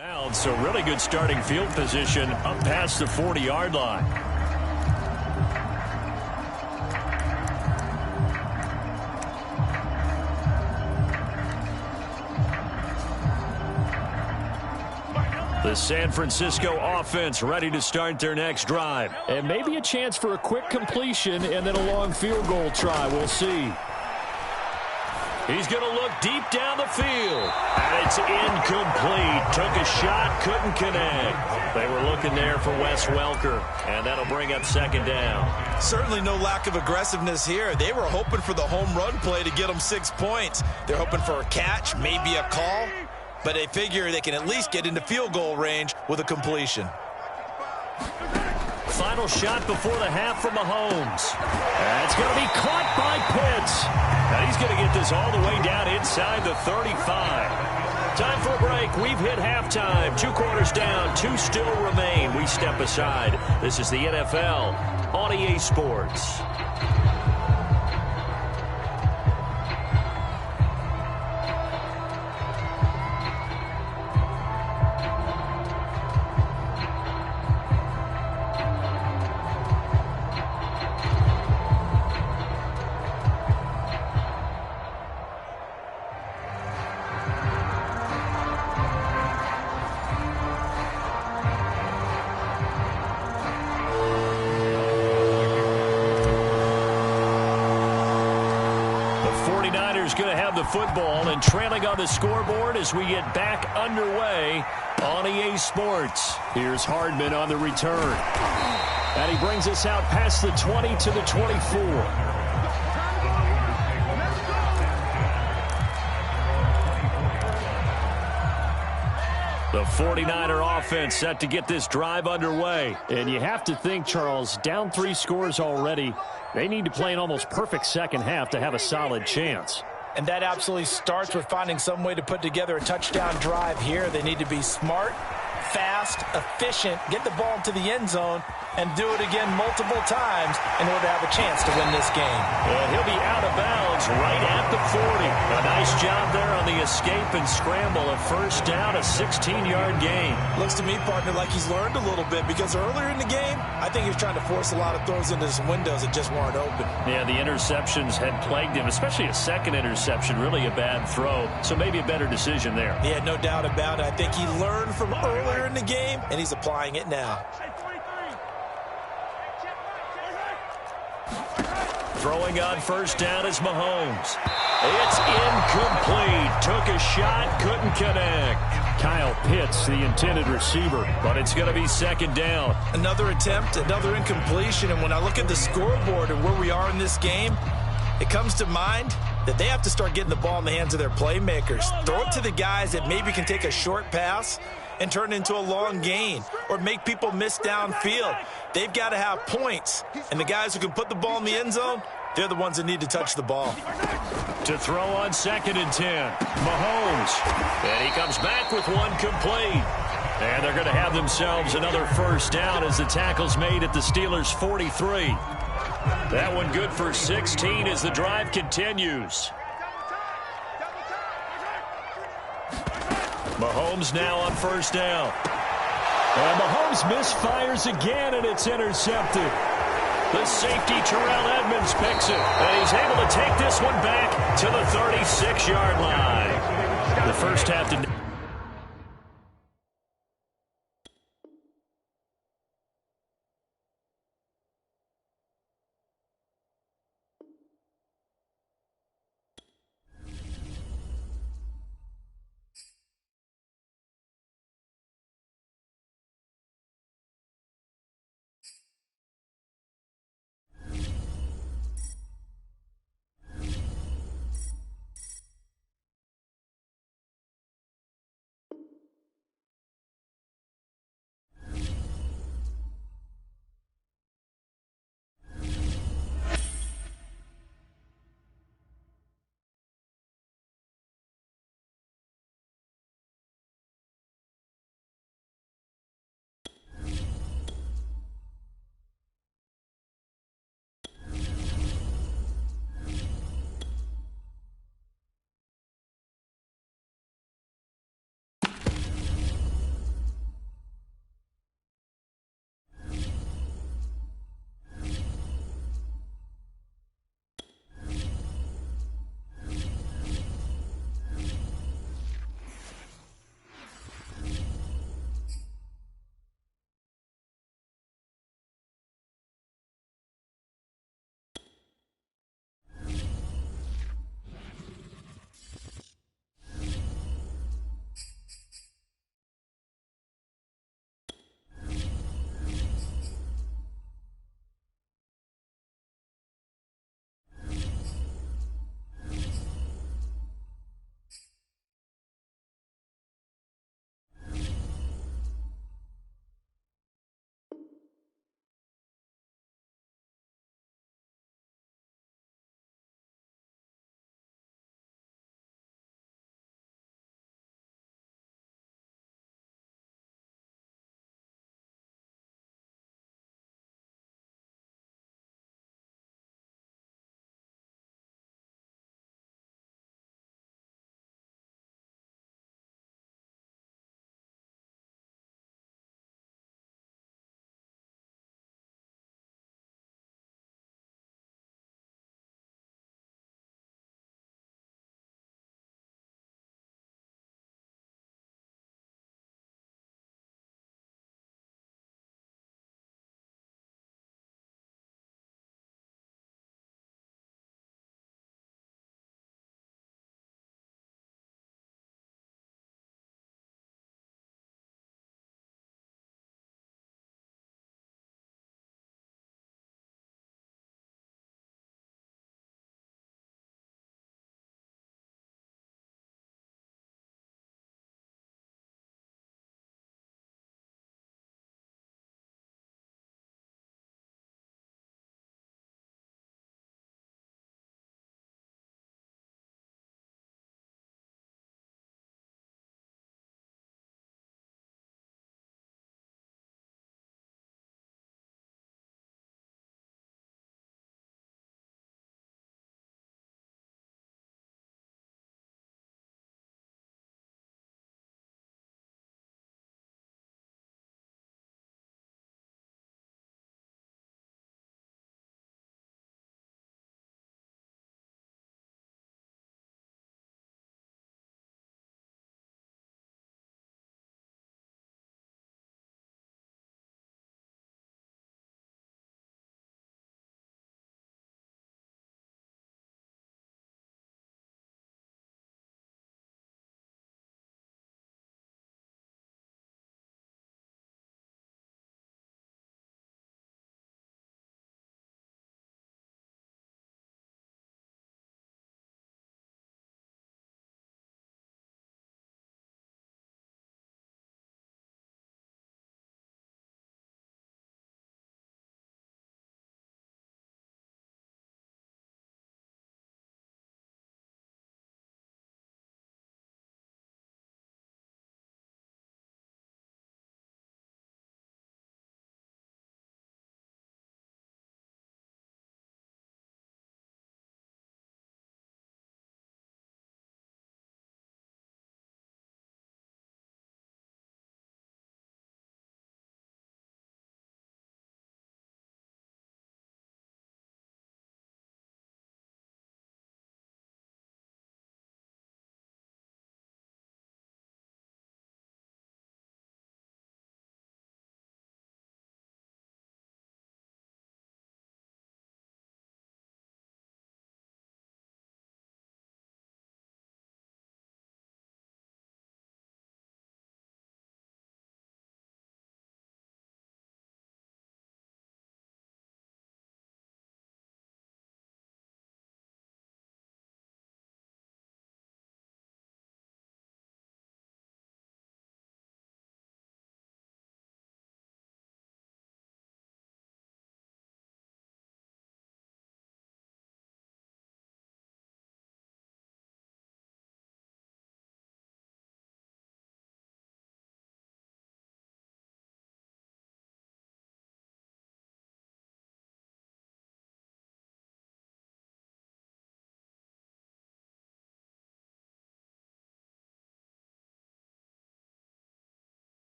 Bounds, so really good starting field position up past the 40-yard line. The San Francisco offense ready to start their next drive. And maybe a chance for a quick completion and then a long field goal try. We'll see. He's going to look deep down the field. And it's incomplete. Took a shot, couldn't connect. They were looking there for Wes Welker, and that'll bring up second down. Certainly no lack of aggressiveness here. They were hoping for the home run play to get them 6 points. They're hoping for a catch, maybe a call, but they figure they can at least get into field goal range with a completion. Final shot before the half from Mahomes. That's going to be caught by Pitts. And he's going to get this all the way down inside the 35. Time for a break. We've hit halftime. 2 quarters down. 2 still remain. We step aside. This is the NFL on EA Sports. Going to have the football and trailing on the scoreboard as we get back underway on EA Sports. Here's Hardman on the return. And he brings us out past the 20 to the 24. The 49er offense set to get this drive underway. And you have to think, Charles, down 3 scores already. They need to play an almost perfect second half to have a solid chance. And that absolutely starts with finding some way to put together a touchdown drive here. They need to be smart, fast, efficient, get the ball into the end zone, and do it again multiple times in order to have a chance to win this game. And he'll be out of bounds right at the 40. A nice job there on the escape and scramble. A first down, a 16-yard gain. Looks to me, partner, like he's learned a little bit because earlier in the game, I think he was trying to force a lot of throws into some windows that just weren't open. Yeah, the interceptions had plagued him, especially a second interception, really a bad throw. So maybe a better decision there. Yeah, no doubt about it. I think he learned from earlier in the game, and he's applying it now. Throwing on first down is Mahomes. It's incomplete. Took a shot, couldn't connect. Kyle Pitts, the intended receiver. But it's going to be second down. Another attempt, another incompletion. And when I look at the scoreboard and where we are in this game, it comes to mind that they have to start getting the ball in the hands of their playmakers. Throw it to the guys that maybe can take a short pass and turn it into a long gain or make people miss downfield. They've got to have points. And the guys who can put the ball in the end zone, they're the ones that need to touch the ball. To throw on 2nd and 10, Mahomes. And he comes back with one complete. And they're going to have themselves another first down as the tackle's made at the Steelers' 43. That one good for 16 as the drive continues. Mahomes now on first down. And Mahomes misfires again, and it's intercepted. The safety, Terrell Edmonds, picks it. And he's able to take this one back to the 36-yard line. The first half to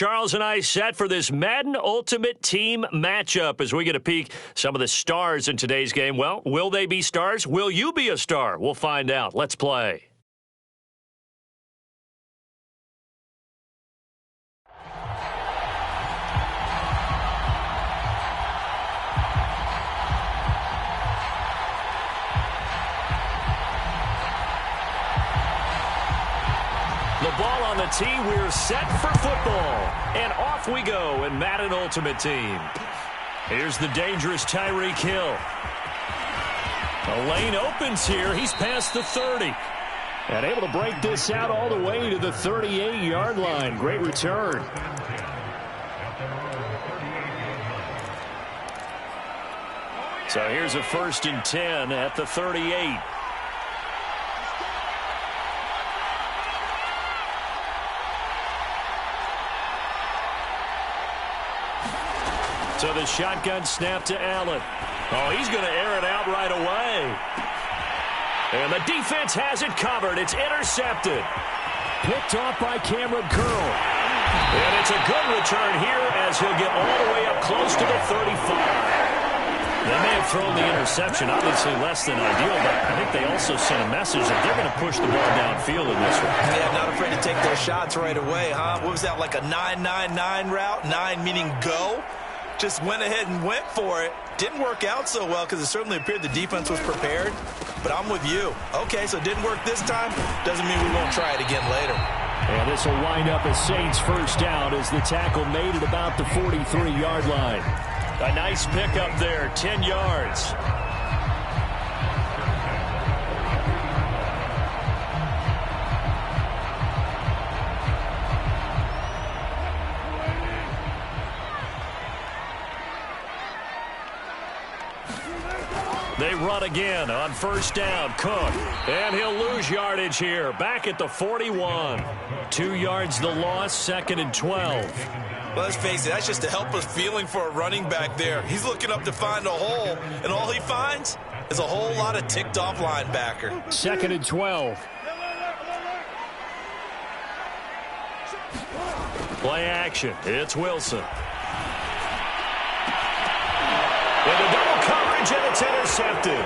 Charles and I set for this Madden Ultimate Team matchup as we get a peek some of the stars in today's game. Well, will they be stars? Will you be a star? We'll find out. Let's play. The ball on the tee, we're set for football. And off we go in Madden Ultimate Team. Here's the dangerous Tyreek Hill. The lane opens here. He's past the 30. And able to break this out all the way to the 38-yard line. Great return. So here's a 1st and 10 at the 38. So the shotgun snap to Allen. Oh, he's going to air it out right away. And the defense has it covered. It's intercepted. Picked off by Cameron Curl. And it's a good return here as he'll get all the way up close to the 35. They may have thrown the interception, obviously less than ideal, but I think they also sent a message that they're going to push the ball downfield in this one. Yeah, not afraid to take those shots right away, huh? What was that, like a 9-9-9 route? 9 meaning go? Just went ahead and went for it. Didn't work out so well because it certainly appeared the defense was prepared. But I'm with you. Okay, so it didn't work this time. Doesn't mean we won't try it again later. And this will wind up as Saints first down as the tackle made it about the 43-yard line. A nice pickup there, 10 yards. They run again on 1st down. Cook. And he'll lose yardage here. Back at the 41. 2 yards the loss, 2nd and 12. Well, let's face it, that's just a helpless feeling for a running back there. He's looking up to find a hole, and all he finds is a whole lot of ticked-off linebacker. 2nd and 12. Play action. It's Wilson. With a double coverage, and it's intercepted.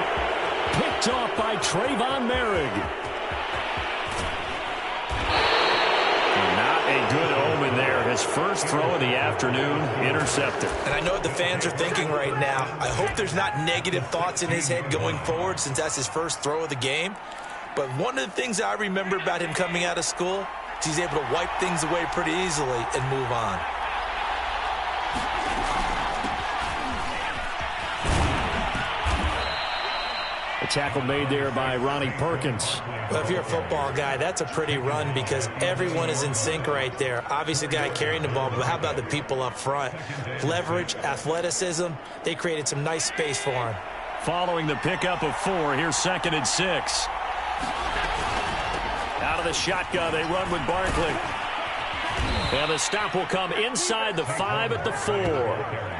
Picked off by Trayvon Merrick. Not a good omen there. His first throw of the afternoon, intercepted. And I know what the fans are thinking right now. I hope there's not negative thoughts in his head going forward since that's his first throw of the game. But one of the things I remember about him coming out of school is he's able to wipe things away pretty easily and move on. A tackle made there by Ronnie Perkins. Well, if you're a football guy, that's a pretty run because everyone is in sync right there. Obviously, the guy carrying the ball, but how about the people up front? Leverage, athleticism, they created some nice space for him. Following the pickup of 4, here's 2nd and 6. Out of the shotgun, they run with Barkley. And the stop will come inside the 5 at the 4.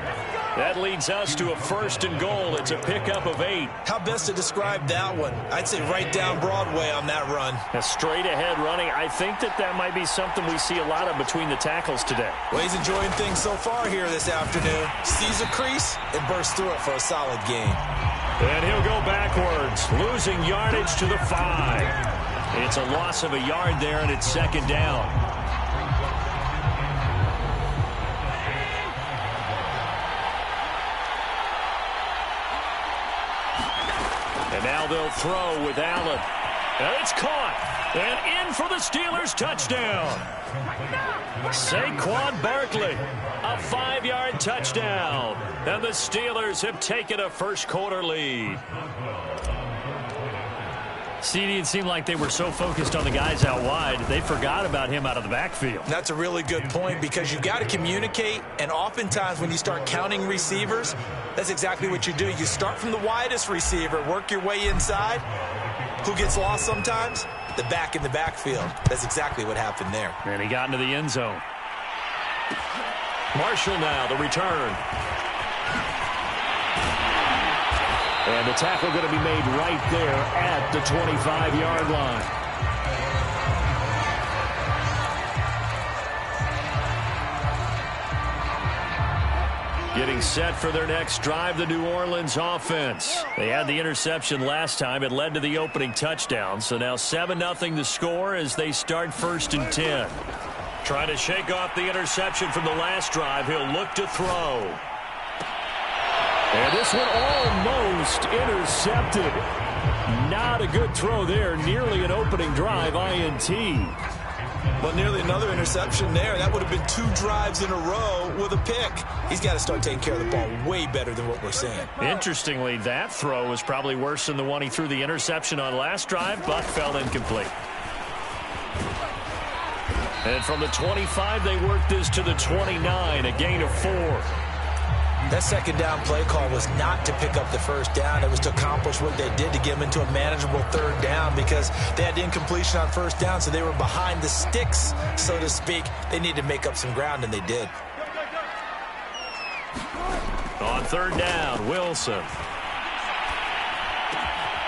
That leads us to a 1st and goal. It's a pickup of 8. How best to describe that one? I'd say right down Broadway on that run. A straight ahead running. I think that might be something we see a lot of between the tackles today. Well, he's enjoying things so far here this afternoon. Sees a crease and bursts through it for a solid game. And he'll go backwards, losing yardage to the 5. It's a loss of a yard there, and it's 2nd down. And now they'll throw with Allen. And it's caught. And in for the Steelers' touchdown. Saquon Barkley, a 5-yard touchdown. And the Steelers have taken a first-quarter lead. CD, it seemed like they were so focused on the guys out wide, they forgot about him out of the backfield. That's a really good point because you got to communicate, and oftentimes when you start counting receivers, that's exactly what you do. You start from the widest receiver, work your way inside. Who gets lost sometimes? The back in the backfield. That's exactly what happened there. And he got into the end zone. Marshall now, the return. And the tackle going to be made right there at the 25-yard line. Getting set for their next drive, the New Orleans offense. They had the interception last time. It led to the opening touchdown. So now 7-0 the score as they start 1st and 10. Trying to shake off the interception from the last drive. He'll look to throw. And this one almost intercepted. Not a good throw there. Nearly an opening drive INT. Well, nearly another interception there. That would have been 2 drives in a row with a pick. He's got to start taking care of the ball way better than what we're seeing. Interestingly, that throw was probably worse than the one he threw the interception on last drive, but fell incomplete. And from the 25, they worked this to the 29, a gain of 4. That second down play call was not to pick up the first down. It was to accomplish what they did to get them into a manageable 3rd down because they had incompletion on 1st down, so they were behind the sticks, so to speak. They needed to make up some ground, and they did. On 3rd down, Wilson.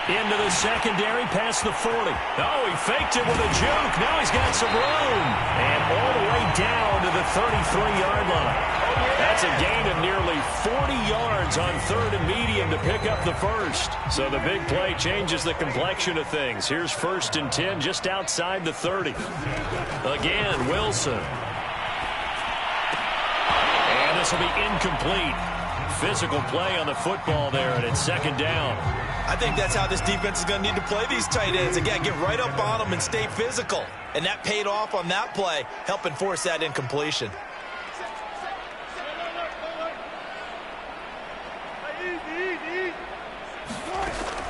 Into the secondary, past the 40. Oh, he faked it with a juke. Now he's got some room. And all the way down to the 33-yard line. That's a gain of nearly 40 yards on 3rd and medium to pick up the first. So the big play changes the complexion of things. Here's 1st and 10 just outside the 30. Again, Wilson. And this will be incomplete. Physical play on the football there, and it's 2nd down. I think that's how this defense is going to need to play these tight ends. Again, get right up on them and stay physical. And that paid off on that play, helping force that incompletion.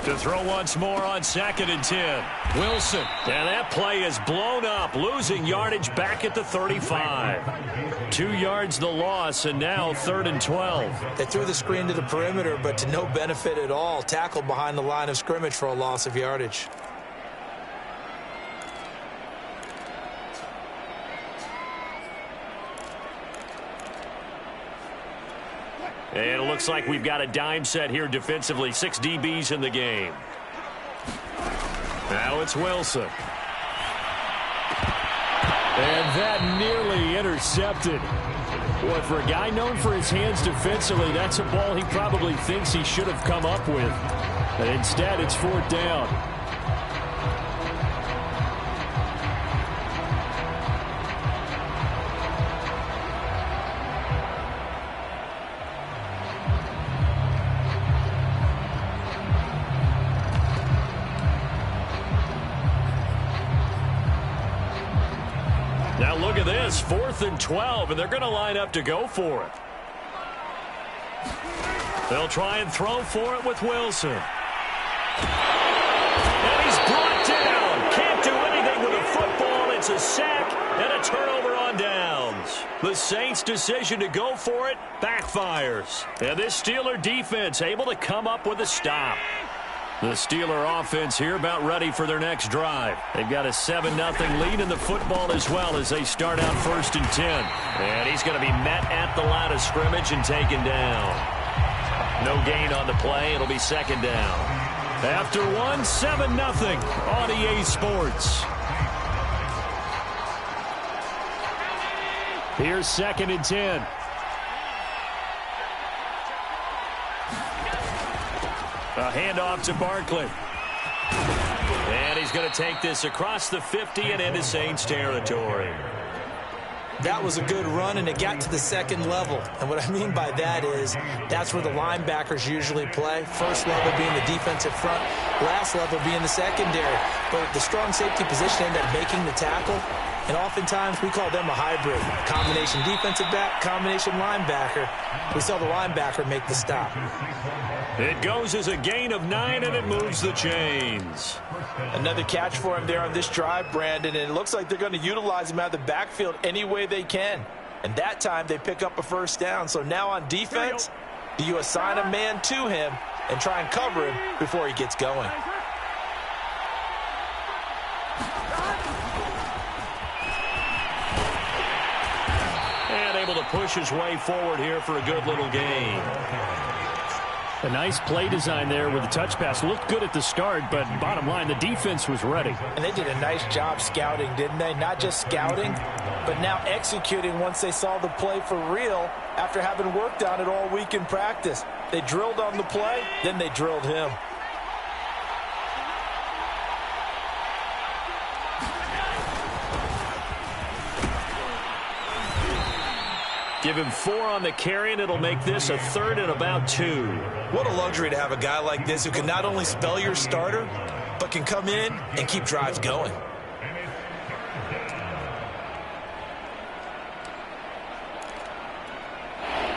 To throw once more on 2nd and 10. Wilson. And that play is blown up, losing yardage back at the 35. 2 yards the loss, and now 3rd and 12. They threw the screen to the perimeter, but to no benefit at all. Tackled behind the line of scrimmage for a loss of yardage. And it looks like we've got a dime set here defensively. 6 DBs in the game. Now it's Wilson. And that nearly intercepted. Boy, for a guy known for his hands defensively, that's a ball he probably thinks he should have come up with. But instead, it's 4th down. Now look at this, 4th and 12, and they're going to line up to go for it. They'll try and throw for it with Wilson. And he's brought down. Can't do anything with a football. It's a sack and a turnover on downs. The Saints' decision to go for it backfires. And this Steeler defense able to come up with a stop. The Steeler offense here about ready for their next drive. They've got a 7-0 lead in the football as well as they start out 1st and 10. And he's going to be met at the line of scrimmage and taken down. No gain on the play. It'll be 2nd down. After 7-0 on EA Sports. Here's 2nd and 10. A handoff to Barkley. And he's going to take this across the 50 and into Saints territory. That was a good run, and it got to the 2nd level. And what I mean by that is that's where the linebackers usually play. First level being the defensive front, last level being the secondary. But the strong safety position ended up making the tackle. And oftentimes we call them a hybrid. Combination defensive back, combination linebacker. We saw the linebacker make the stop. It goes as a gain of 9, and it moves the chains. Another catch for him there on this drive, Brandon, and it looks like they're going to utilize him out of the backfield any way they can. And that time they pick up a 1st down. So now on defense, do you assign a man to him and try and cover him before he gets going? And able to push his way forward here for a good little gain. A nice play design there with the touch pass. Looked good at the start, but bottom line, the defense was ready. And they did a nice job scouting, didn't they? Not just scouting, but now executing once they saw the play for real after having worked on it all week in practice. They drilled on the play, then they drilled him. Give him 4 on the carry, and it'll make this a 3rd and about 2. What a luxury to have a guy like this who can not only spell your starter, but can come in and keep drives going.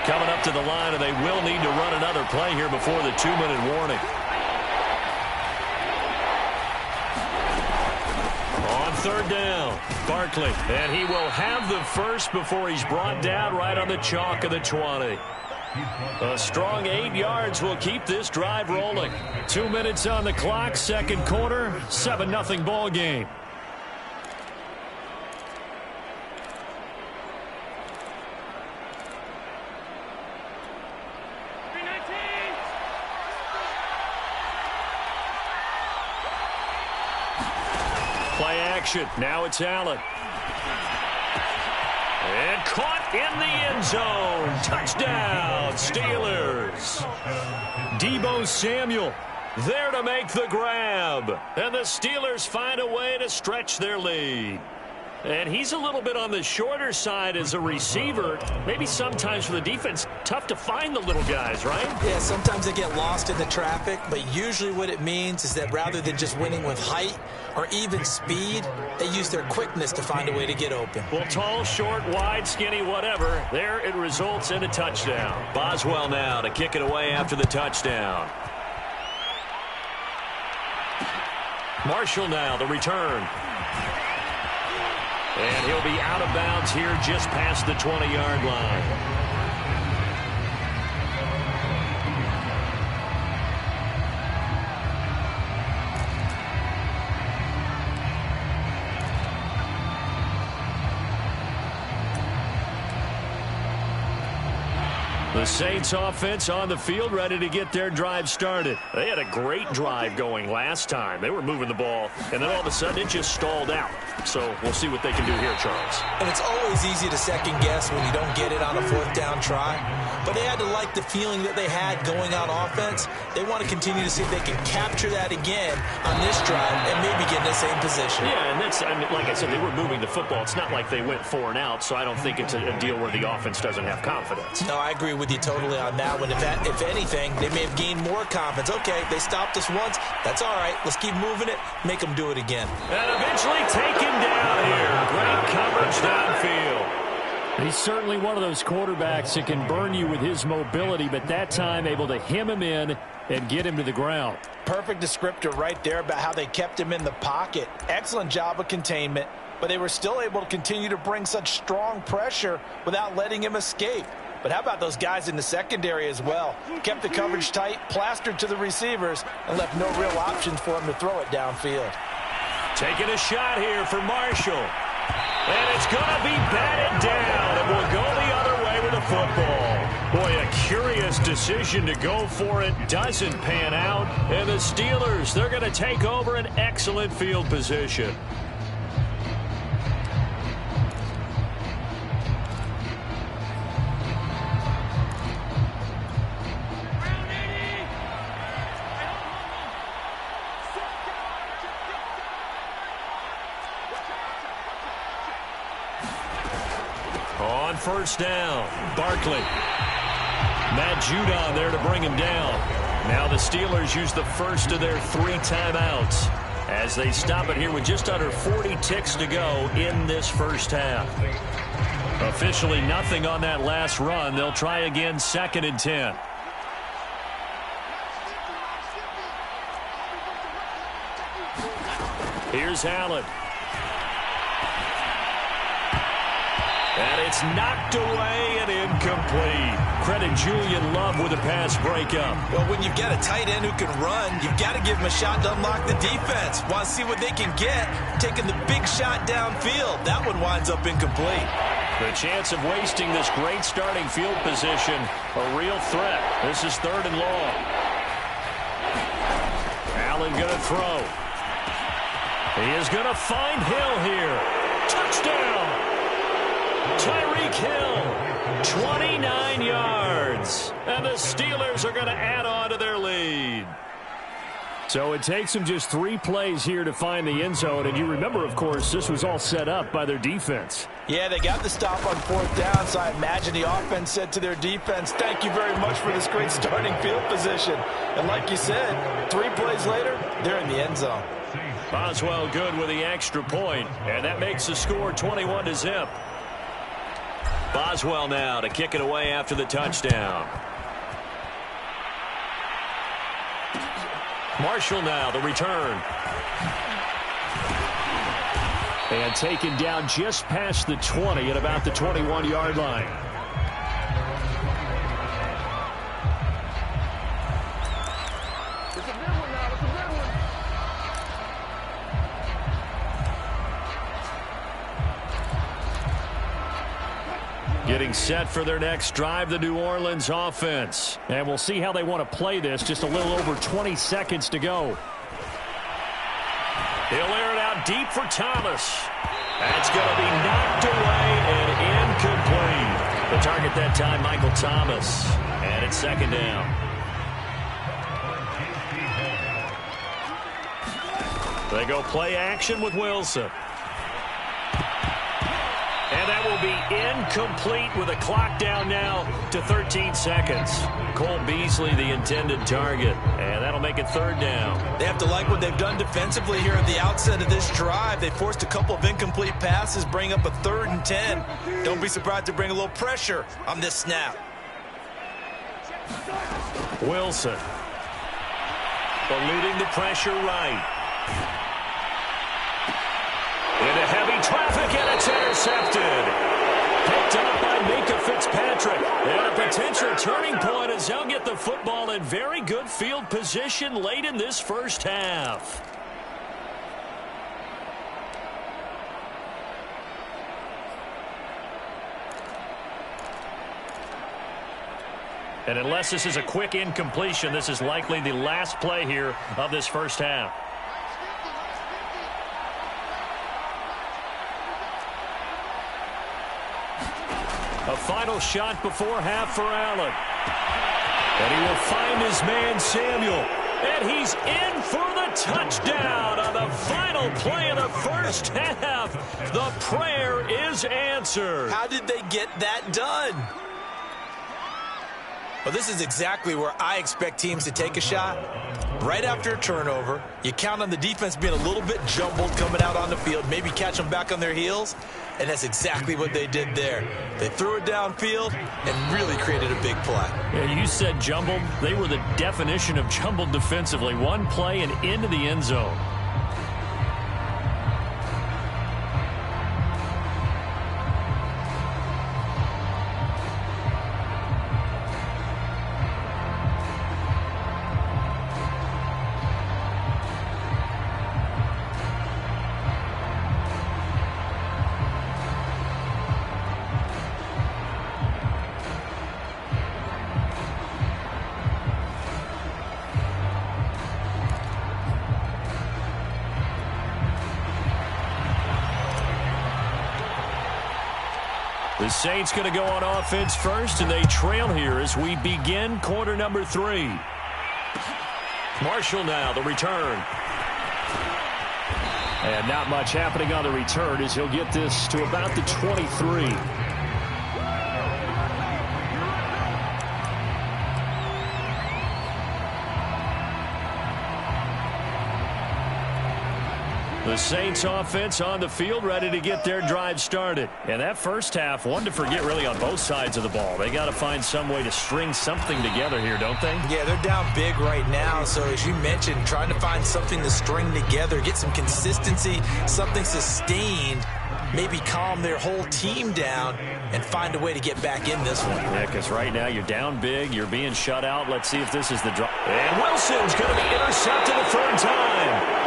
Coming up to the line, and they will need to run another play here before the 2-minute warning. On 3rd down, Barkley, and he will have the first before he's brought down right on the chalk of the 20. A strong 8 yards will keep this drive rolling. 2 minutes on the clock, second quarter, 7-0 ball game. Play action. Now it's Allen. And caught in the end zone. Touchdown, Steelers. Deebo Samuel There to make the grab. And the Steelers find a way to stretch their lead. And he's a little bit on the shorter side as a receiver. Maybe sometimes for the defense, tough to find the little guys, right? Yeah, sometimes they get lost in the traffic, but usually what it means is that rather than just winning with height or even speed, they use their quickness to find a way to get open. Well, tall, short, wide, skinny, whatever, there it results in a touchdown. Boswell now to kick it away after the touchdown. Marshall now, the return. And he'll be out of bounds here just past the 20-yard line. The Saints offense on the field ready to get their drive started. They had a great drive going last time. They were moving the ball, and then all of a sudden it just stalled out. So we'll see what they can do here, Charles. And it's always easy to second guess when you don't get it on a 4th down try. But they had to like the feeling that they had going on offense. They want to continue to see if they can capture that again on this drive and maybe get in the same position. Yeah, and that's, I mean, like I said, they were moving the football. It's not like they went 4 and out, so I don't think it's a deal where the offense doesn't have confidence. No, I agree with you totally on that one. If anything, they may have gained more confidence. Okay, they stopped us once. That's all right. Let's keep moving it. Make them do it again. And eventually taken down here. Great coverage downfield. He's certainly one of those quarterbacks that can burn you with his mobility, but that time able to hem him in and get him to the ground. Perfect descriptor right there about how they kept him in the pocket. Excellent job of containment, but they were still able to continue to bring such strong pressure without letting him escape. But how about those guys in the secondary as well? Kept the coverage tight, plastered to the receivers, and left no real options for him to throw it downfield. Taking a shot here for Marshall. And it's going to be batted down, and we'll go the other way with the football. Boy, a curious decision to go for it. Doesn't pan out. And the Steelers, they're going to take over an excellent field position. On 1st down, Barkley. Matt Judon there to bring him down. Now the Steelers use the first of their 3 timeouts as they stop it here with just under 40 ticks to go in this first half. Officially nothing on that last run. They'll try again 2nd and 10. Here's Allen. And it's knocked away and incomplete. Credit Julian Love with a pass breakup. Well, when you've got a tight end who can run, you've got to give him a shot to unlock the defense. Want to see what they can get? Taking the big shot downfield. That one winds up incomplete. The chance of wasting this great starting field position, a real threat. This is 3rd and long. Allen going to throw. He is going to find Hill here. Touchdown! Tyreek Hill, 29 yards. And the Steelers are going to add on to their lead. So it takes them just 3 plays here to find the end zone. And you remember, of course, this was all set up by their defense. Yeah, they got the stop on 4th down, so I imagine the offense said to their defense, thank you very much for this great starting field position. And like you said, 3 plays later, they're in the end zone. Boswell good with the extra point, and that makes the score 21-0. Boswell now to kick it away after the touchdown. Marshall now, the return. And taken down just past the 20 at about the 21-yard line. Getting set for their next drive, the New Orleans offense. And we'll see how they want to play this. Just a little over 20 seconds to go. He'll air it out deep for Thomas. That's going to be knocked away and incomplete. The target that time, Michael Thomas. And it's 2nd down. They go play action with Wilson. And that will be incomplete with a clock down now to 13 seconds. Cole Beasley, the intended target. And that'll make it 3rd down. They have to like what they've done defensively here at the outset of this drive. They forced a couple of incomplete passes, bring up a 3rd and 10. Don't be surprised to bring a little pressure on this snap. Wilson. Eluding the pressure right. Into heavy traffic, and it's intercepted. Picked up by Minka Fitzpatrick. And a potential turning point as they'll get the football in very good field position late in this first half. And unless this is a quick incompletion, this is likely the last play here of this first half. A final shot before half for Allen. And he will find his man Samuel. And he's in for the touchdown on the final play of the first half. The prayer is answered. How did they get that done? Well, this is exactly where I expect teams to take a shot. Right after a turnover, you count on the defense being a little bit jumbled coming out on the field, maybe catch them back on their heels, and that's exactly what they did there. They threw it downfield and really created a big play. Yeah, you said jumbled. They were the definition of jumbled defensively. One play and into the end zone. The Saints going to go on offense first, and they trail here as we begin quarter number 3. Marshall now, the return. And not much happening on the return as he'll get this to about the 23. The Saints offense on the field ready to get their drive started. And that first half, one to forget really on both sides of the ball. They got to find some way to string something together here, don't they? Yeah, they're down big right now. So as you mentioned, trying to find something to string together, get some consistency, something sustained, maybe calm their whole team down and find a way to get back in this one. Yeah, because right now you're down big, you're being shut out. Let's see if this is the drive. And Wilson's going to be intercepted a 3rd time.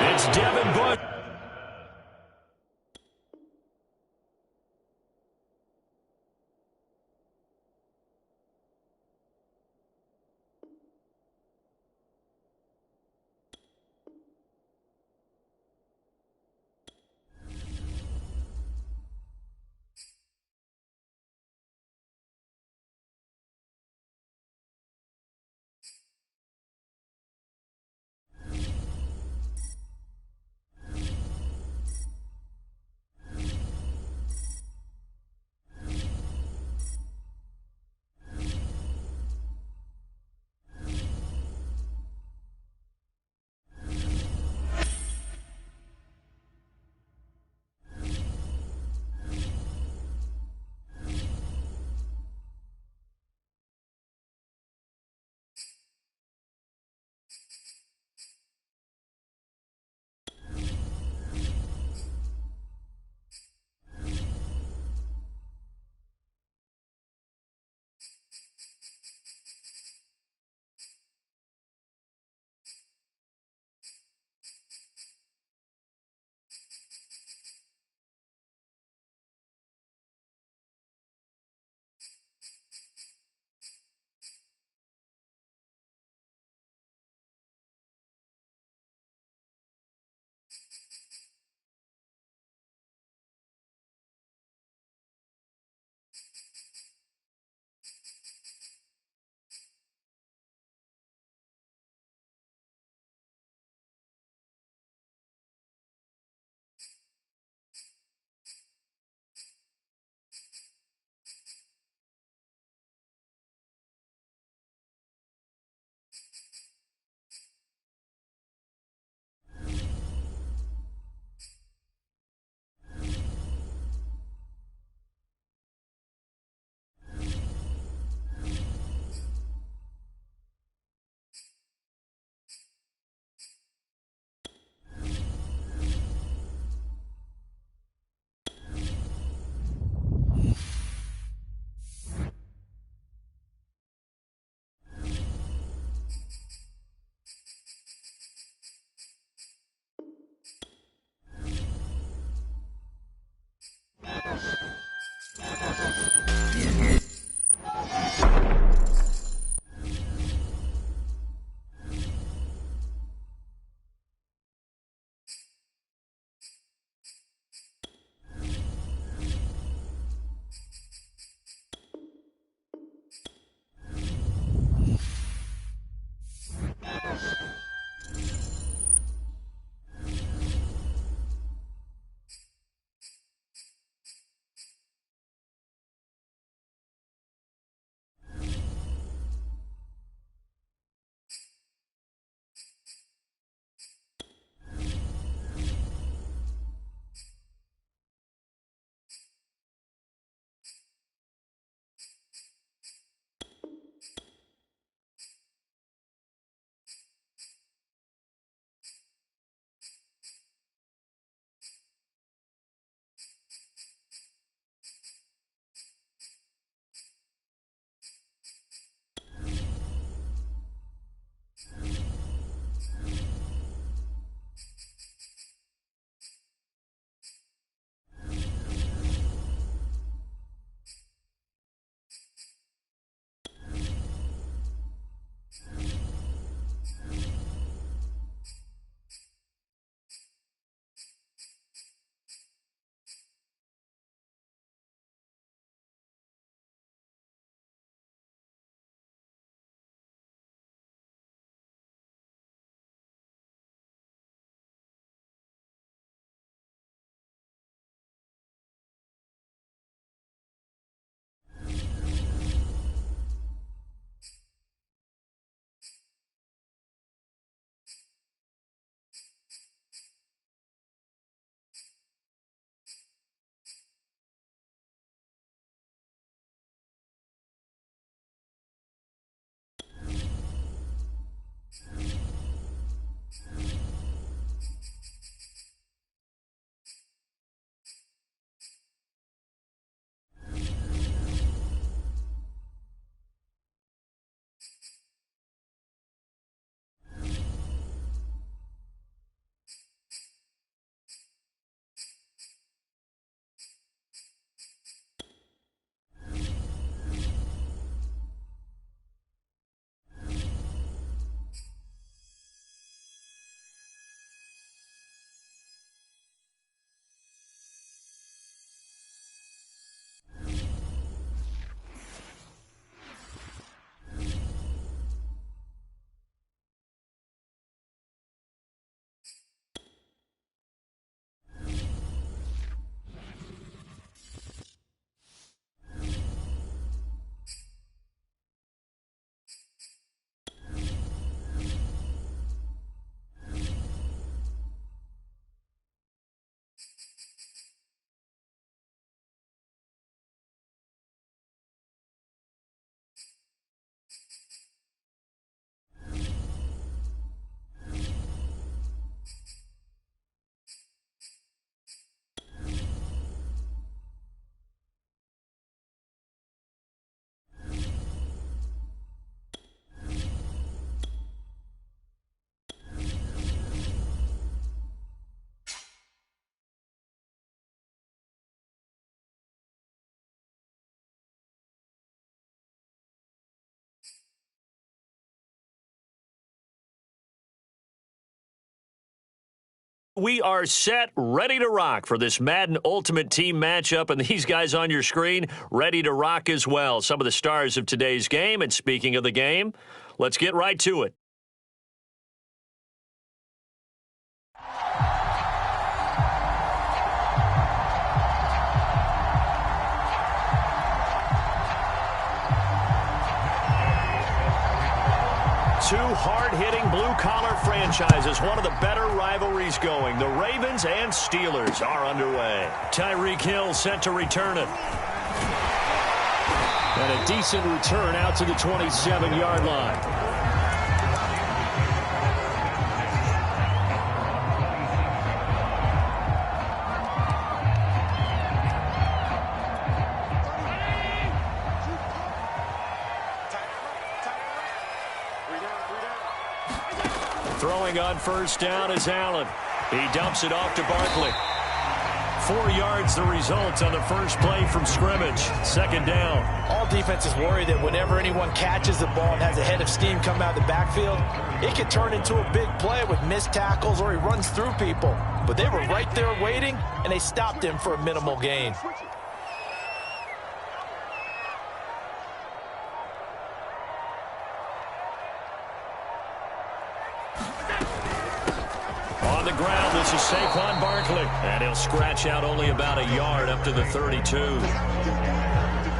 It's Devin Bush. we are set, ready to rock for this Madden Ultimate Team matchup, and these guys on your screen ready to rock as well. Some of the stars of today's game, and speaking of the game, let's get right to it. Two hard-hitting blue-collar franchises, one of the better rivalries going. The Ravens and Steelers are underway. Tyreek Hill set to return it. And a decent return out to the 27-yard line. Throwing on first down is Allen. He dumps it off to Barkley. 4 yards the result on the first play from scrimmage. Second down. All defenses worry that whenever anyone catches the ball and has a head of steam come out of the backfield, it can turn into a big play with missed tackles or he runs through people. But they were right there waiting, and they stopped him for a minimal gain. On the ground, this is Saquon Barkley. And he'll scratch out only about a yard up to the 32.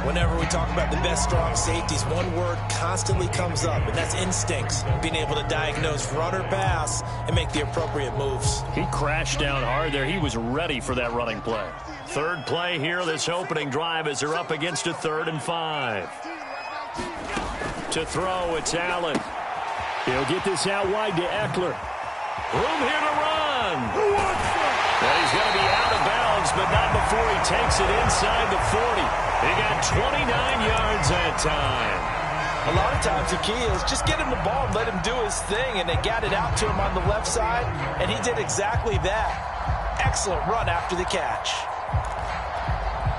Whenever we talk about the best strong safeties, one word constantly comes up, and that's instincts. Being able to diagnose run or pass and make the appropriate moves. He crashed down hard there. He was ready for that running play. Third play here, this opening drive as they're up against a 3rd and 5. To throw, it's Allen. He'll get this out wide to Eckler. Room here to run. Well, he's going to be out of bounds, but not before he takes it inside the 40. He got 29 yards that time. A lot of times the key is just get him the ball and let him do his thing, and they got it out to him on the left side, and he did exactly that. Excellent run after the catch.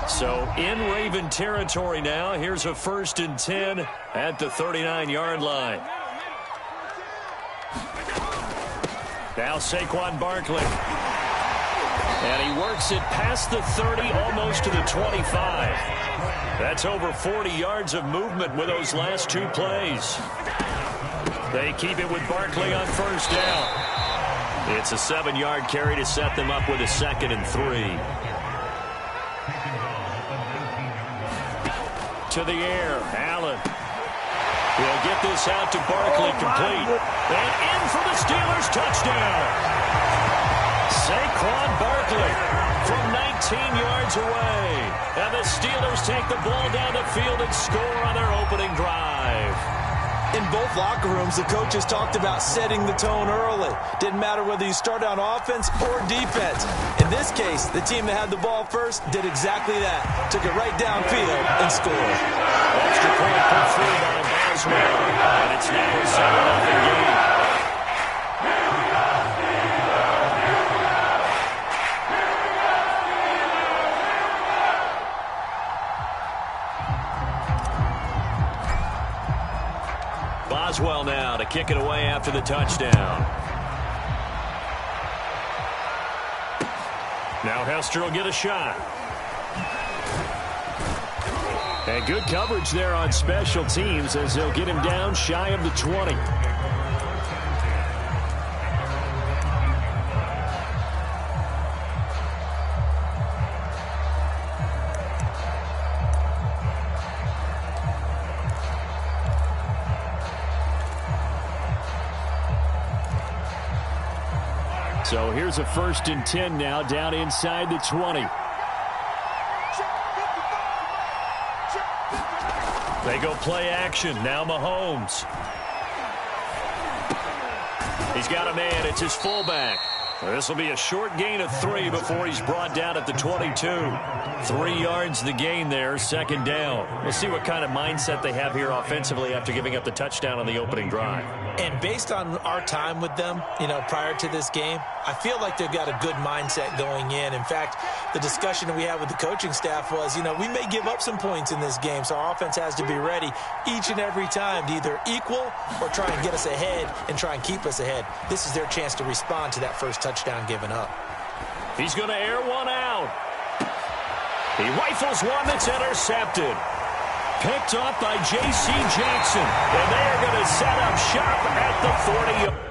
So in Raven territory now, here's a 1st and 10 at the 39-yard line. Now Saquon Barkley. And he works it past the 30, almost to the 25. That's over 40 yards of movement with those last 2 plays. They keep it with Barkley on first down. It's a 7-yard carry to set them up with a 2nd and 3. To the air, Allen. He'll get this out to Barkley, complete. And in for the Steelers, touchdown. Saquon Barkley from 19 yards away. And the Steelers take the ball down the field and score on their opening drive. In both locker rooms, the coaches talked about setting the tone early. Didn't matter whether you start on offense or defense. In this case, the team that had the ball first did exactly that. Took it right downfield and scored. Extra point put through by Boswell. And it's now a 7-0 game. Boswell now to kick it away after the touchdown. Now Hester will get a shot. And good coverage there on special teams as they'll get him down shy of the 20. So here's a 1st and 10 now down inside the 20. They go play action. Now Mahomes. He's got a man. It's his fullback. This will be a short gain of 3 before he's brought down at the 22. 3 yards the gain there, 2nd down. We'll see what kind of mindset they have here offensively after giving up the touchdown on the opening drive. And based on our time with them, prior to this game, I feel like they've got a good mindset going in. In fact, the discussion that we had with the coaching staff was, we may give up some points in this game, so our offense has to be ready each and every time to either equal or try and get us ahead and try and keep us ahead. This is their chance to respond to that first touchdown given up. He's going to air one out. He rifles one that's intercepted. Picked up by J.C. Jackson. And they are going to set up shop at the 40.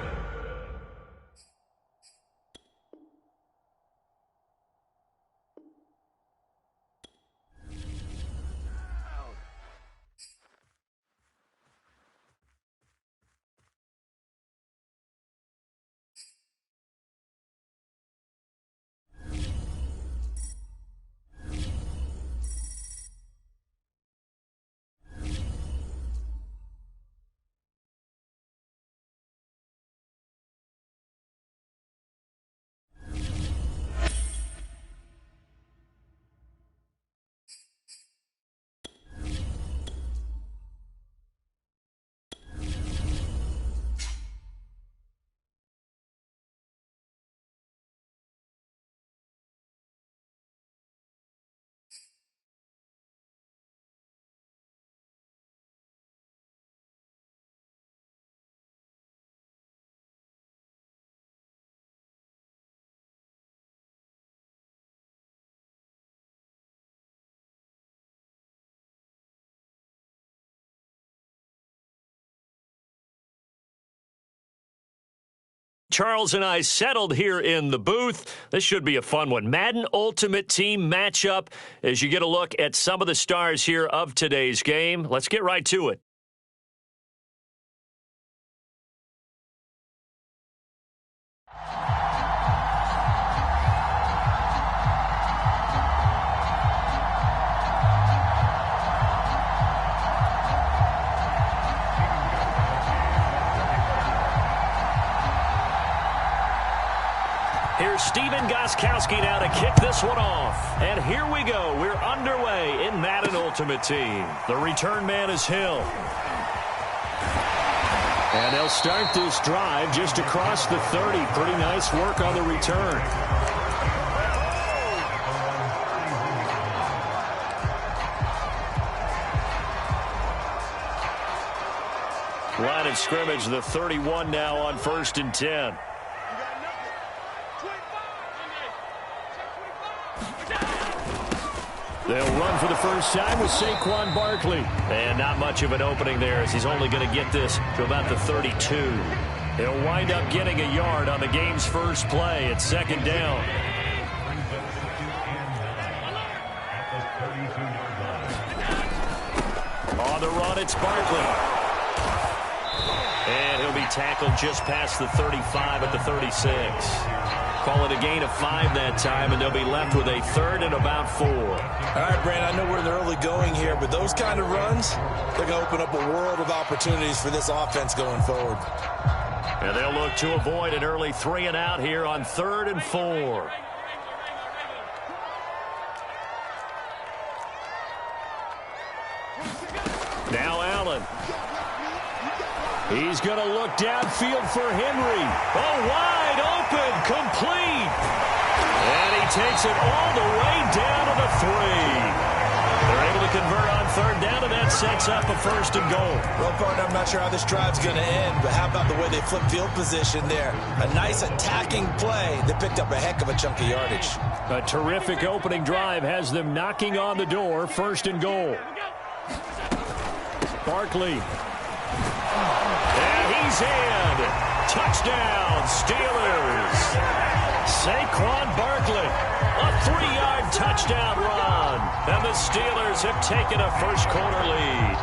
Charles and I settled here in the booth. This should be a fun one. Madden Ultimate Team matchup as you get a look at some of the stars here of today's game. Let's get right to it. Here's Steven Gostkowski now to kick this one off. And here we go. We're underway in Madden Ultimate Team. The return man is Hill. And they'll start this drive just across the 30. Pretty nice work on the return. Line of scrimmage, the 31 now on 1st and 10. They'll run for the first time with Saquon Barkley. And not much of an opening there as he's only going to get this to about the 32. He'll wind up getting a yard on the game's first play. It's 2nd down. On the run, it's Barkley. And he'll be tackled just past the 35 at the 36. Call it a gain of 5 that time, and they'll be left with a 3rd and about 4. All right, Brand, I know we're in the early going here, but those kind of runs, they're going to open up a world of opportunities for this offense going forward. And they'll look to avoid an early 3 and out here on 3rd and 4. Now Allen. He's going to look downfield for Henry. Oh, wide open, complete. And he takes it all the way down to the 3. They're able to convert on 3rd down, and that sets up a 1st and goal. Well, partner, I'm not sure how this drive's going to end, but how about the way they flip field position there? A nice attacking play that picked up a heck of a chunk of yardage. A terrific opening drive has them knocking on the door. 1st and goal. Barkley. And he's in. Touchdown, Steelers. Saquon Barkley. A 3-yard touchdown run. And the Steelers have taken a first-quarter lead.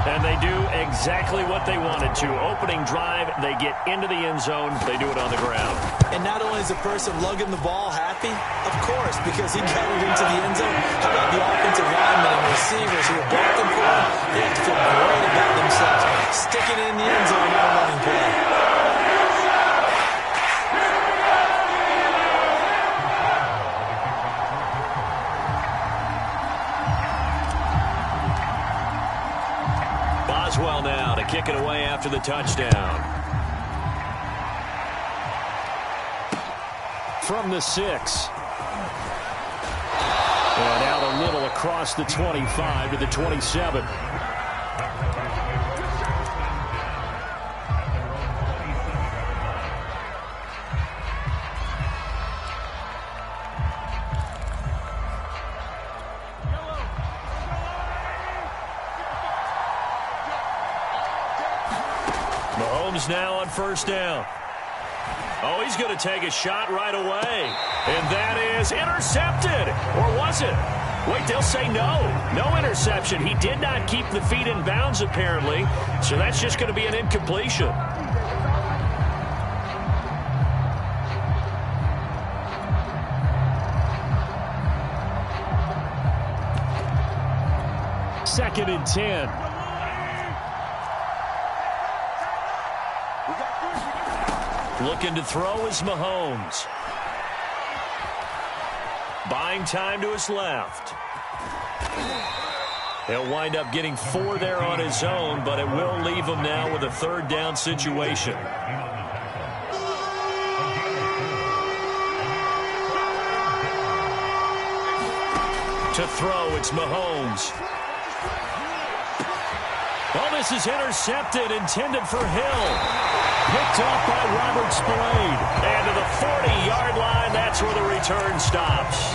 And they do exactly what they wanted to. Opening drive, they get into the end zone. They do it on the ground. And not only is the person lugging the ball happy, of course, because he got it into the end zone. How about the offensive linemen and receivers who are blocking for him? They have to feel great about themselves. Stick it in the end zone on a running play. Boswell now to kick it away after the touchdown. from the 6. And out a little across the 25 to the 27. Mahomes now on first down. Oh, he's going to take a shot right away. And that is intercepted. Or was it? Wait, they'll say no. No interception. He did not keep the feet in bounds, apparently. So that's just going to be an incompletion. Second and 10. Looking to throw is Mahomes. Buying time to his left. He'll wind up getting 4 there on his own, but it will leave him now with a third down situation. To throw, it's Mahomes. Oh, this is intercepted, intended for Hill. Picked off by Robert Spillane. And to the 40-yard line, that's where the return stops.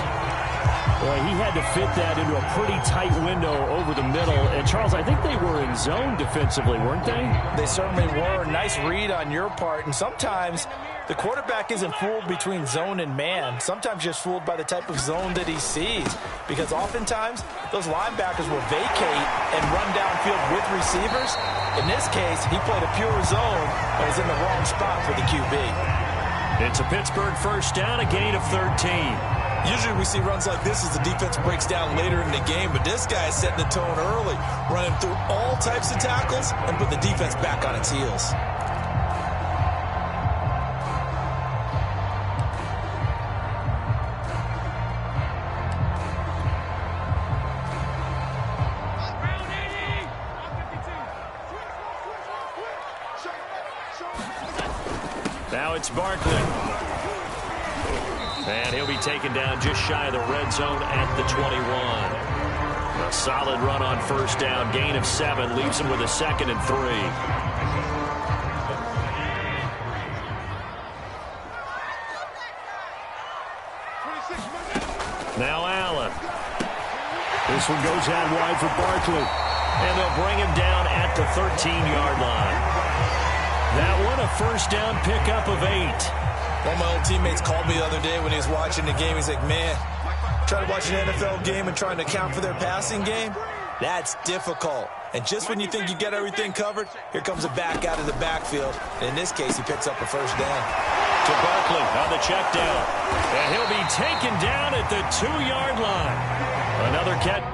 Boy, he had to fit that into a pretty tight window over the middle. And, Charles, I think they were in zone defensively, weren't they? They certainly were. Nice read on your part. And sometimes the quarterback isn't fooled between zone and man. Sometimes just fooled by the type of zone that he sees. Because oftentimes, those linebackers will vacate and run downfield with receivers. In this case, he played a pure zone and was in the wrong spot for the QB. It's a Pittsburgh first down, a gain of 13. Usually we see runs like this as the defense breaks down later in the game, but this guy is setting the tone early, running through all types of tackles and put the defense back on its heels. Now it's Barkley. And he'll be taken down just shy of the red zone at the 21. A solid run on first down. Gain of 7 leaves him with a 2nd and 3. Now Allen. This one goes out wide for Barkley. And they'll bring him down at the 13-yard line. That one a first down pickup of 8. One of my old teammates called me the other day when he was watching the game. He's like, man, trying to watch an NFL game and trying to account for their passing game, that's difficult. And just when you think you get everything covered, here comes a back out of the backfield. And in this case, he picks up a first down. To Barkley on the check down. And he'll be taken down at the 2-yard line. Another catch.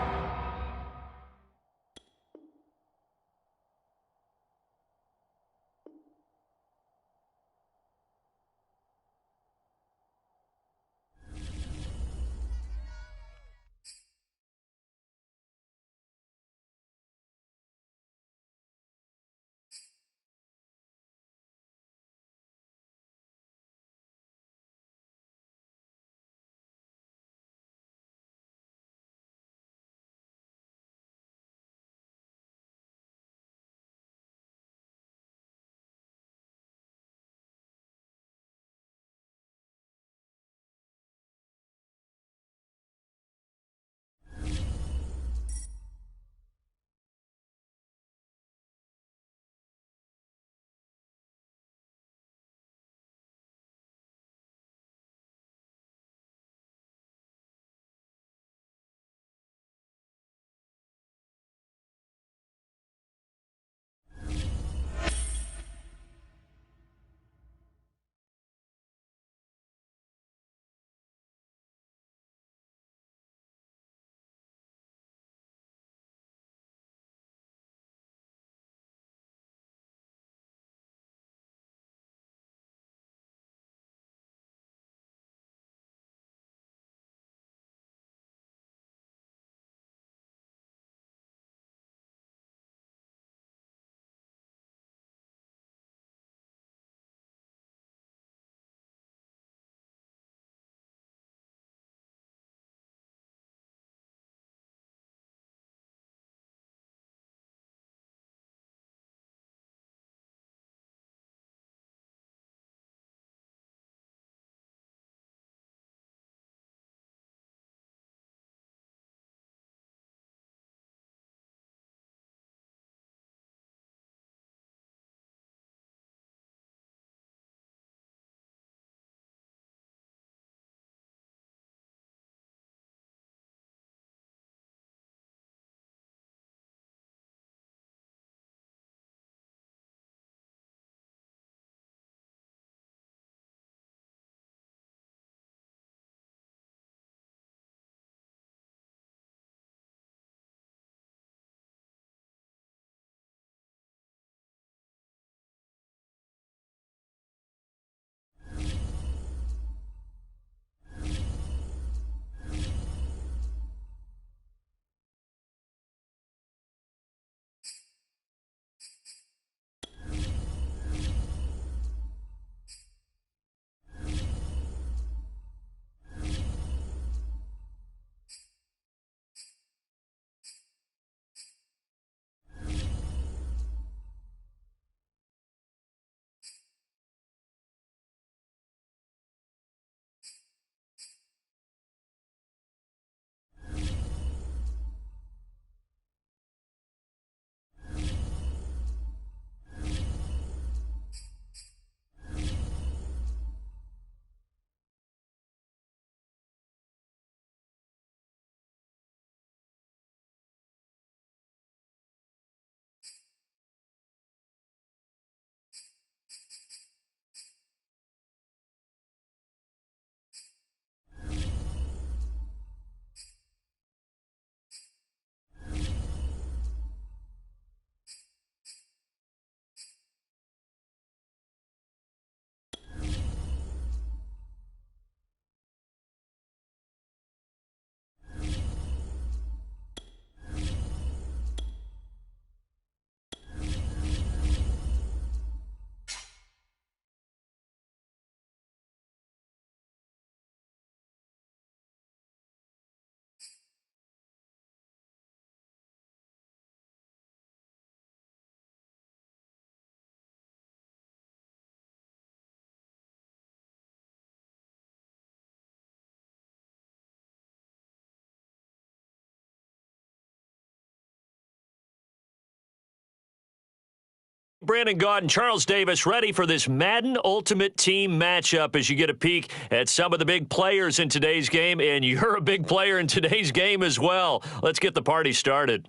Brandon Gaud and Charles Davis ready for this Madden Ultimate Team matchup as you get a peek at some of the big players in today's game, and you're a big player in today's game as well. Let's get the party started.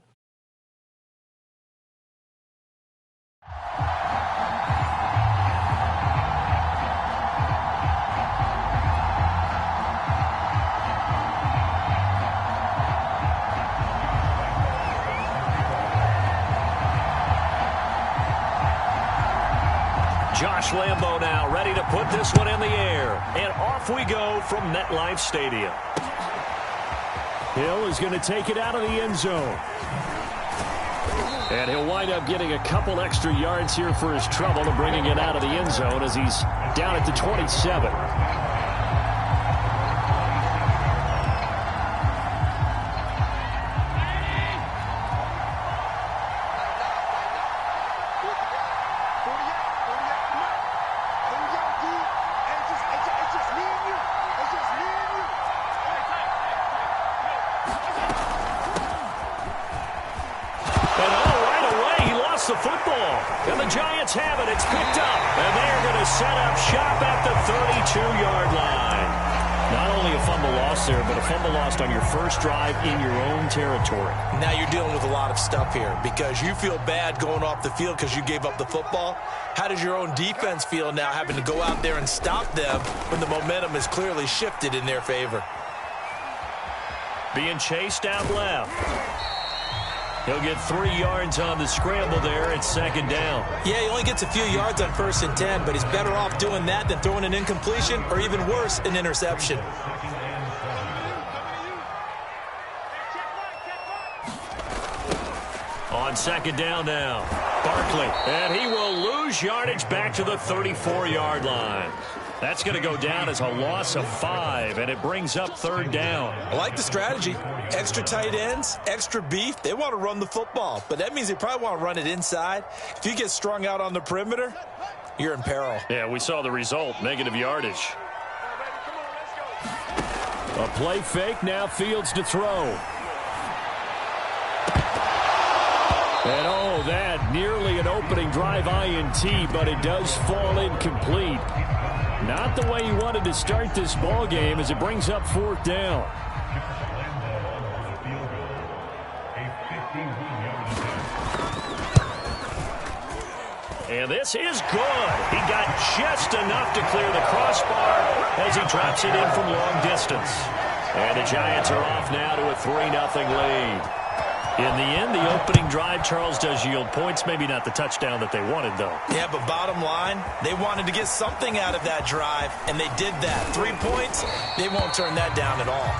Josh Lambo now ready to put this one in the air. And off we go from MetLife Stadium. Hill is going to take it out of the end zone. And he'll wind up getting a couple extra yards here for his trouble and bringing it out of the end zone as he's down at the 27. The football, and the Giants have it. It's picked up, and they're going to set up shop at the 32-yard line. Not only a fumble loss there, but a fumble lost on your first drive in your own territory. Now you're dealing with a lot of stuff here because you feel bad going off the field because you gave up the football. How does your own defense feel now having to go out there and stop them when the momentum is clearly shifted in their favor? Being chased out left. He'll get 3 yards on the scramble there at second down. Yeah, he only gets a few yards on 1st and 10, but he's better off doing that than throwing an incompletion or even worse, an interception. On second down now, Barkley, and he will lose yardage back to the 34-yard line. That's going to go down as a loss of 5, and it brings up 3rd down. I like the strategy. Extra tight ends, extra beef. They want to run the football, but that means they probably want to run it inside. If you get strung out on the perimeter, you're in peril. Yeah, we saw the result, negative yardage. A play fake, now Fields to throw. And oh, that nearly an opening drive INT, but it does fall incomplete. Not the way you wanted to start this ball game as it brings up 4th down. And this is good. He got just enough to clear the crossbar as he drops it in from long distance. And the Giants are off now to a 3-0 lead. In the end, the opening drive, Charles, does yield points. Maybe not the touchdown that they wanted, though. Yeah, but bottom line, they wanted to get something out of that drive, and they did that. 3 points, they won't turn that down at all.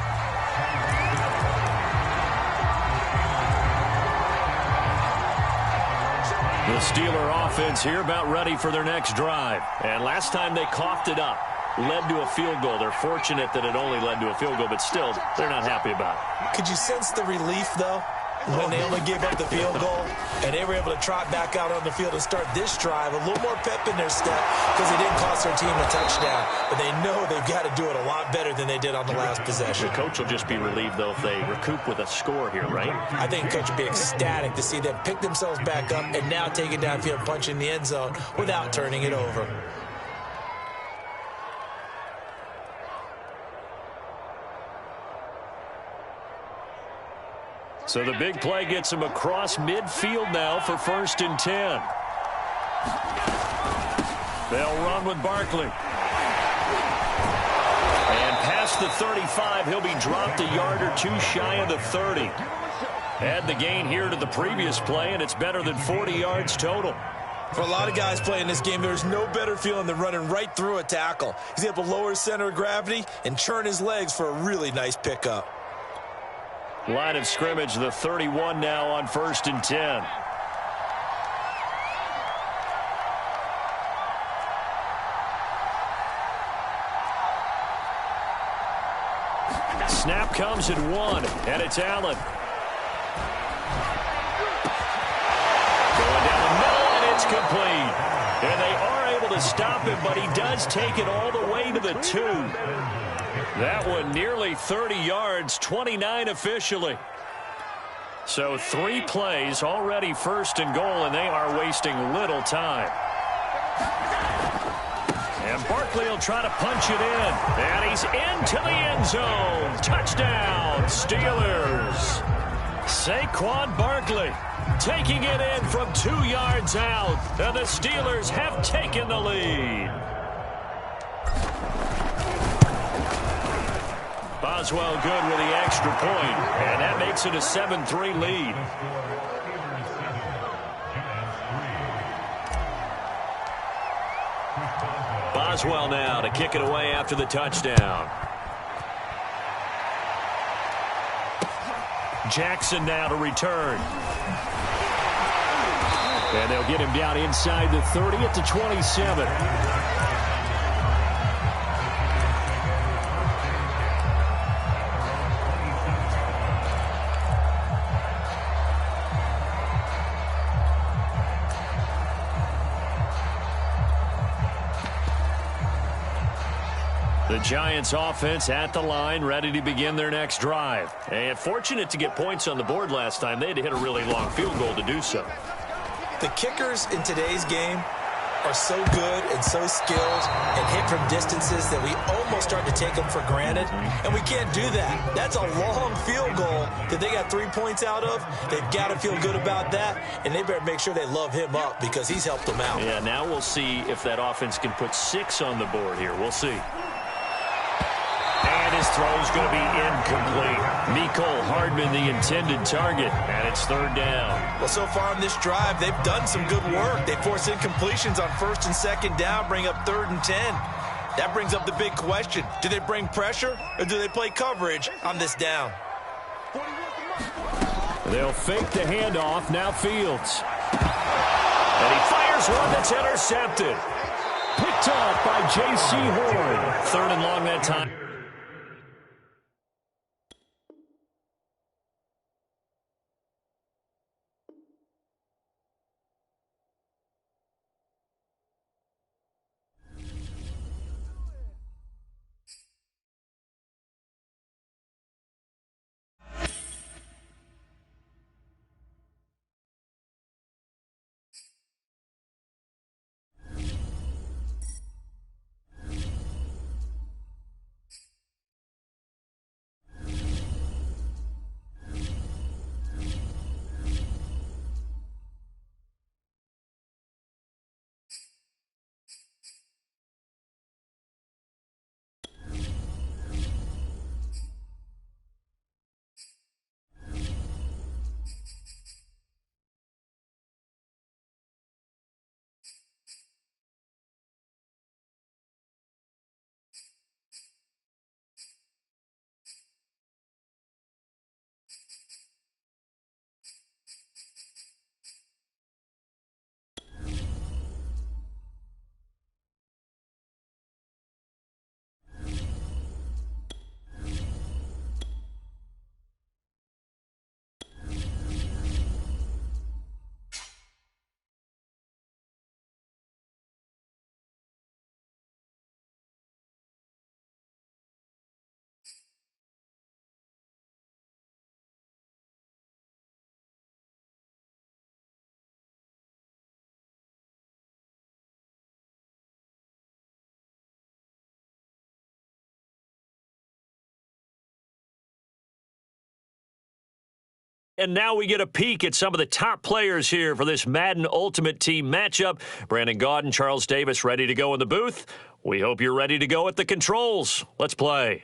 The Steeler offense here about ready for their next drive. And last time they coughed it up, led to a field goal. They're fortunate that it only led to a field goal, but still, they're not happy about it. Could you sense the relief, though, when they only gave up the field goal and they were able to trot back out on the field and start this drive, a little more pep in their step because it didn't cost their team a touchdown. But they know they've got to do it a lot better than they did on the last possession. The coach will just be relieved, though, if they recoup with a score here, right? I think the coach will be ecstatic to see them pick themselves back up and now take it downfield, punch in the end zone without turning it over. So the big play gets him across midfield now for 1st and 10. They'll run with Barkley. And past the 35, he'll be dropped a yard or 2 shy of the 30. Add the gain here to the previous play, and it's better than 40 yards total. For a lot of guys playing this game, there's no better feeling than running right through a tackle. He's able to lower his center of gravity and churn his legs for a really nice pickup. Line of scrimmage, the 31 now on 1st and 10. Snap comes at 1, and it's Allen. Going down the middle, and it's complete. And they are able to stop him, but he does take it all the way to the 2. That one nearly 30 yards, 29 officially. So 3 plays already first and goal, and they are wasting little time. And Barkley will try to punch it in. And he's into the end zone. Touchdown, Steelers. Saquon Barkley taking it in from 2 yards out. And the Steelers have taken the lead. Boswell good with the extra point, and that makes it a 7-3 lead. Boswell now to kick it away after the touchdown. Jackson now to return. And they'll get him down inside the 30 at the 27. The Giants offense at the line, ready to begin their next drive. And fortunate to get points on the board last time. They had to hit a really long field goal to do so. The kickers in today's game are so good and so skilled and hit from distances that we almost start to take them for granted. And we can't do that. That's a long field goal that they got 3 points out of. They've got to feel good about that, and they better make sure they love him up because he's helped them out. Yeah, now we'll see if that offense can put 6 on the board here. We'll see. And his throw is going to be incomplete. Mecole Hardman, the intended target, and it's 3rd down. Well, so far on this drive, they've done some good work. They force incompletions on 1st and 2nd down, bring up 3rd and 10. That brings up the big question. Do they bring pressure, or do they play coverage on this down? They'll fake the handoff. Now Fields. And he fires one that's intercepted. Picked off by J.C. Horn. 3rd and long that time. And now we get a peek at some of the top players here for this Madden Ultimate Team matchup. Brandon Gaudin, Charles Davis ready to go in the booth. We hope you're ready to go at the controls. Let's play.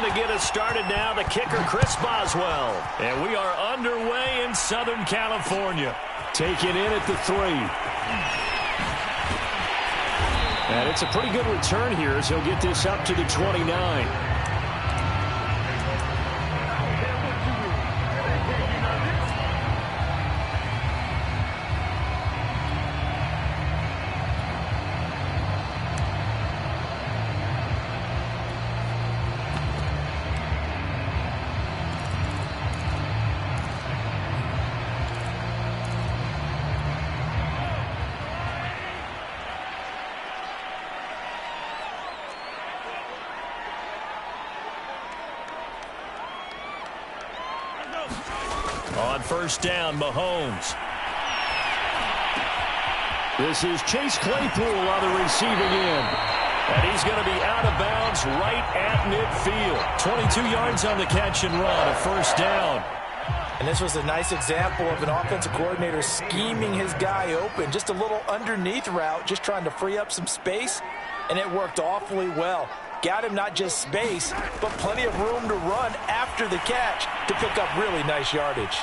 To get us started now, the kicker, Chris Boswell. And we are underway in Southern California. Taken in at the 3. And it's a pretty good return here as he'll get this up to the 29. On first down, Mahomes. This is Chase Claypool on the receiving end. And he's going to be out of bounds right at midfield. 22 yards on the catch and run, a first down. And this was a nice example of an offensive coordinator scheming his guy open. Just a little underneath route, just trying to free up some space, and it worked awfully well. Got him not just space, but plenty of room to run after the catch to pick up really nice yardage.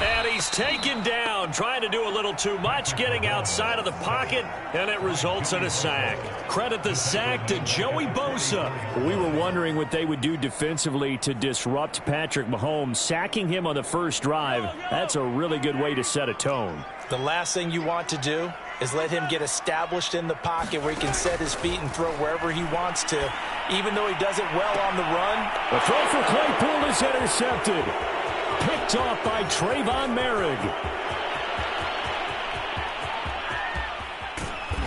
And he's taken down, trying to do a little too much, getting outside of the pocket, and it results in a sack. Credit the sack to Joey Bosa. We were wondering what they would do defensively to disrupt Patrick Mahomes. Sacking him on the first drive, that's a really good way to set a tone. The last thing you want to do is let him get established in the pocket where he can set his feet and throw wherever he wants to, even though he does it well on the run. The throw for Claypool is intercepted. Picked off by Trayvon Merrick.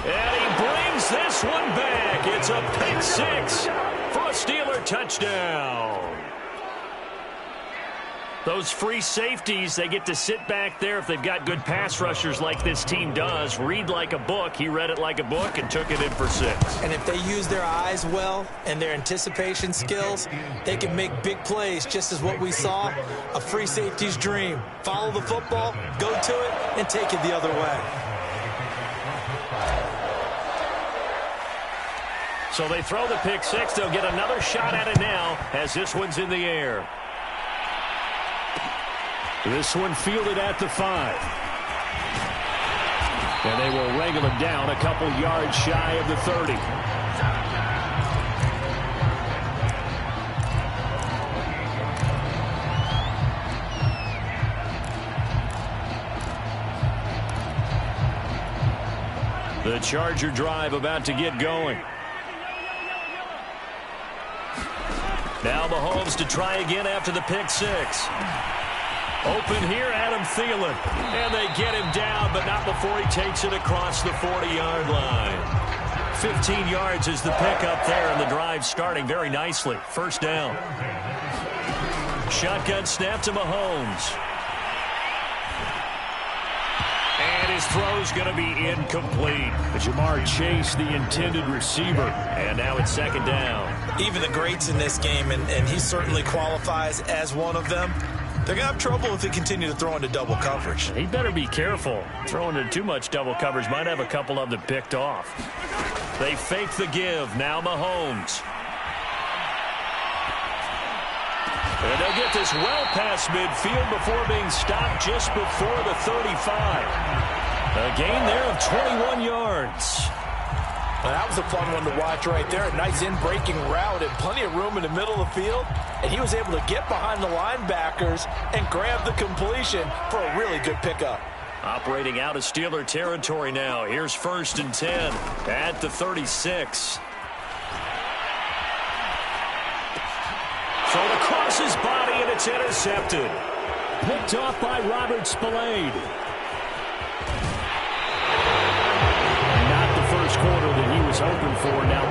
And he brings this one back. It's a pick six for a Steeler touchdown. Those free safeties, they get to sit back there if they've got good pass rushers like this team does. Read like a book. He read it like a book and took it in for 6. And if they use their eyes well and their anticipation skills, they can make big plays, just as what we saw, a free safety's dream. Follow the football, go to it, and take it the other way. So they throw the pick six. They'll get another shot at it now as this one's in the air. This one fielded at the 5. And they will wrangle him down a couple yards shy of the 30. The Charger drive about to get going. Now Mahomes to try again after the pick six. Open here, Adam Thielen. And they get him down, but not before he takes it across the 40-yard line. 15 yards is the pickup there, and the drive starting very nicely. First down. Shotgun snap to Mahomes. And his throw's going to be incomplete. Jamar Chase, the intended receiver. And now it's second down. Even the greats in this game, and he certainly qualifies as one of them, they're going to have trouble if they continue to throw into double coverage. He better be careful. Throwing into too much double coverage might have a couple of them picked off. They fake the give. Now Mahomes. And they'll get this well past midfield before being stopped just before the 35. A gain there of 21 yards. Well, that was a fun one to watch right there. A nice in-breaking route and plenty of room in the middle of the field. And he was able to get behind the linebackers and grab the completion for a really good pickup. Operating out of Steeler territory now. Here's first and 10 at the 36. Thrown across his body, and it's intercepted. Picked off by Robert Spillane. Not the first quarter that he was hoping for. Now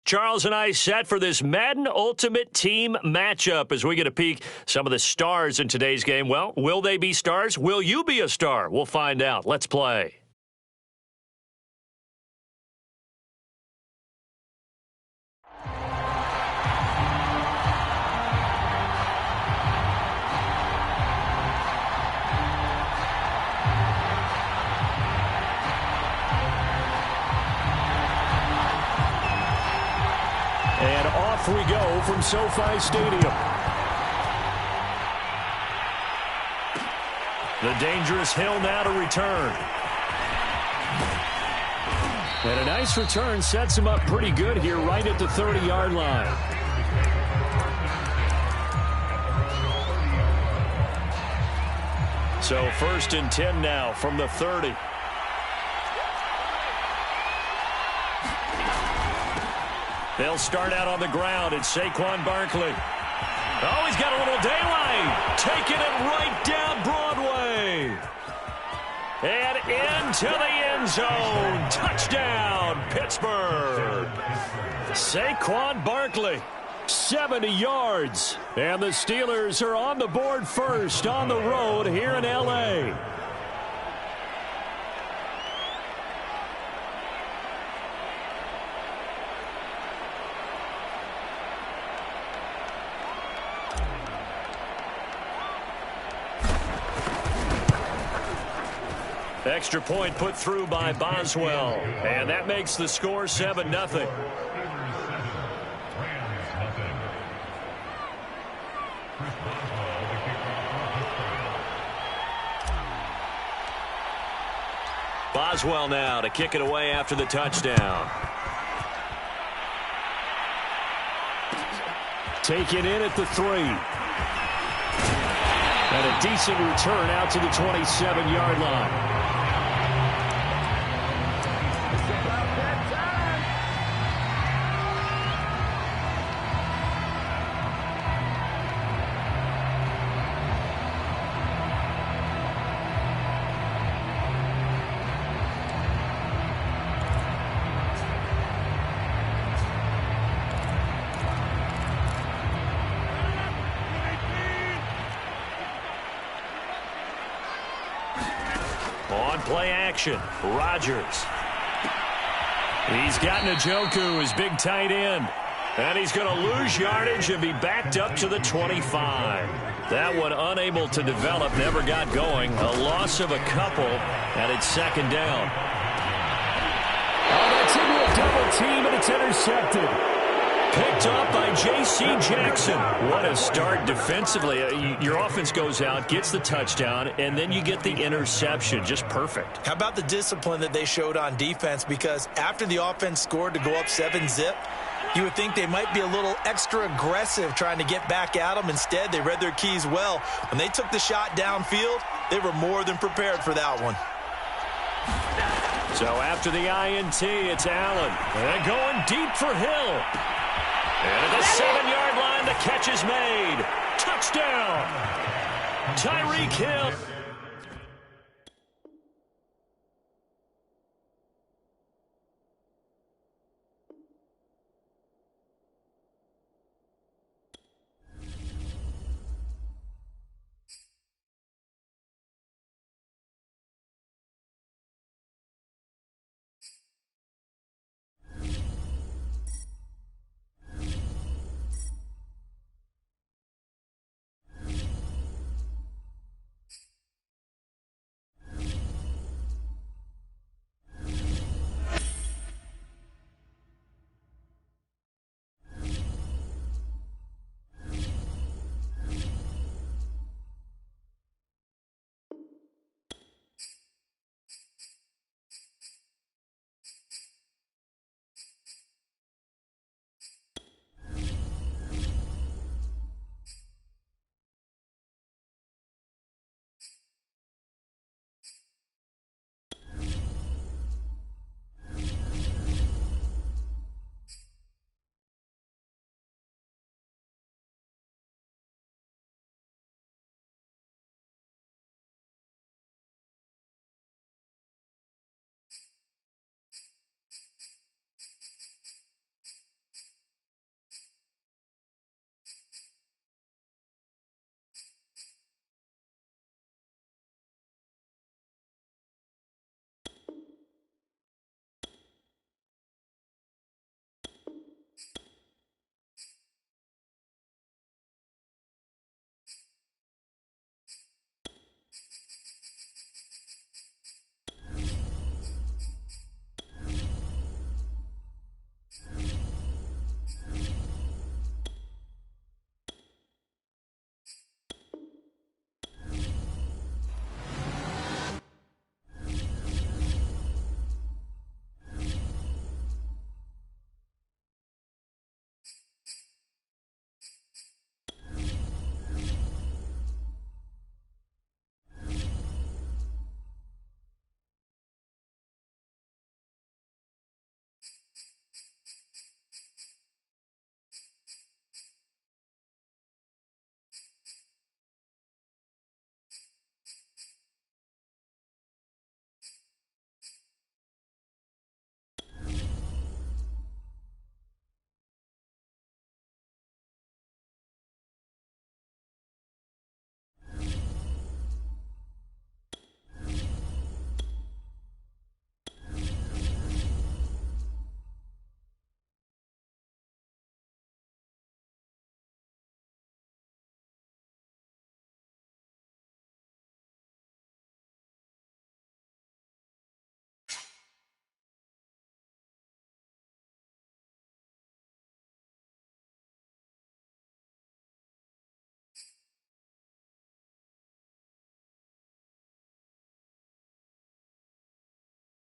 Charles and I set for this Madden Ultimate Team matchup as we get a peek some of the stars in today's game. Well, will they be stars? Will you be a star? We'll find out. Let's play. And off we go from SoFi Stadium. The dangerous hill now to return. And a nice return sets him up pretty good here right at the 30-yard line. So 1st and 10 now from the 30. They'll start out on the ground. It's Saquon Barkley. Oh, he's got a little daylight. Taking it right down Broadway. And into the end zone. Touchdown, Pittsburgh. Saquon Barkley. 70 yards. And the Steelers are on the board first on the road here in L.A. Extra point put through by Boswell. And that makes the score 7-0. Boswell now to kick it away after the touchdown. Taken in at the 3. And a decent return out to the 27-yard line. On play action, Rodgers. He's got Njoku, his big tight end. And he's going to lose yardage and be backed up to the 25. That one unable to develop, never got going. A loss of a couple, and it's 2nd down. Oh, that's into a double team, and it's intercepted. Picked up by J.C. Jackson. What a start defensively. Your offense goes out, gets the touchdown, and then you get the interception. Just perfect. How about the discipline that they showed on defense? Because after the offense scored to go up 7-zip, you would think they might be a little extra aggressive trying to get back at them. Instead, they read their keys well. When they took the shot downfield, they were more than prepared for that one. So after the INT, it's Allen. And going deep for Hill. And at the 7-yard line, the catch is made. Touchdown. Tyreek Hill.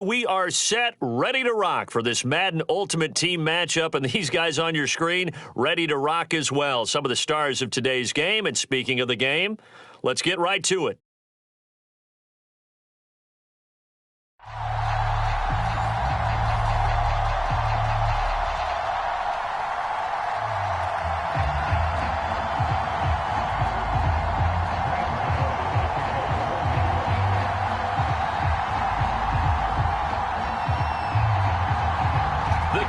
we are set, ready to rock for this Madden Ultimate Team matchup, and these guys on your screen ready to rock as well. Some of the stars of today's game, and speaking of the game, let's get right to it.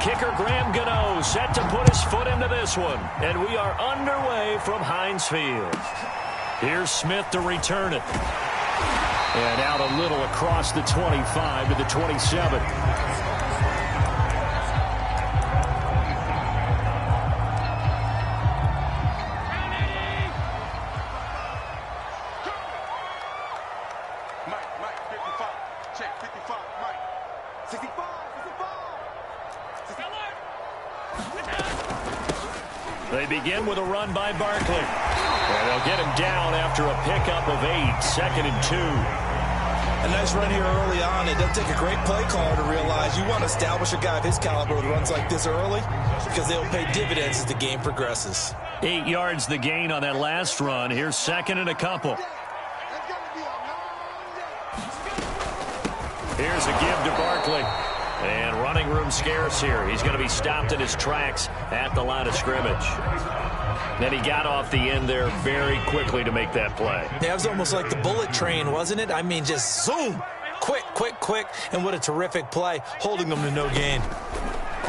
Kicker Graham Gano set to put his foot into this one. And we are underway from Heinz Field. Here's Smith to return it. And out a little across the 25 to the 27. Mike, 55. Check, 55, Mike. 65. They begin with a run by Barkley. And they'll get him down after a pickup of 8, 2nd and 2. A nice run here early on. It doesn't take a great play caller to realize you want to establish a guy of his caliber with runs like this early because they'll pay dividends as the game progresses. 8 yards the gain on that last run. Here's 2nd and a couple. Here's a give to Barkley. And running room scarce here. He's going to be stopped in his tracks at the line of scrimmage. Then he got off the end there very quickly to make that play. Yeah, it was almost like the bullet train, wasn't it? I mean, just zoom. Quick. And what a terrific play, holding them to no gain.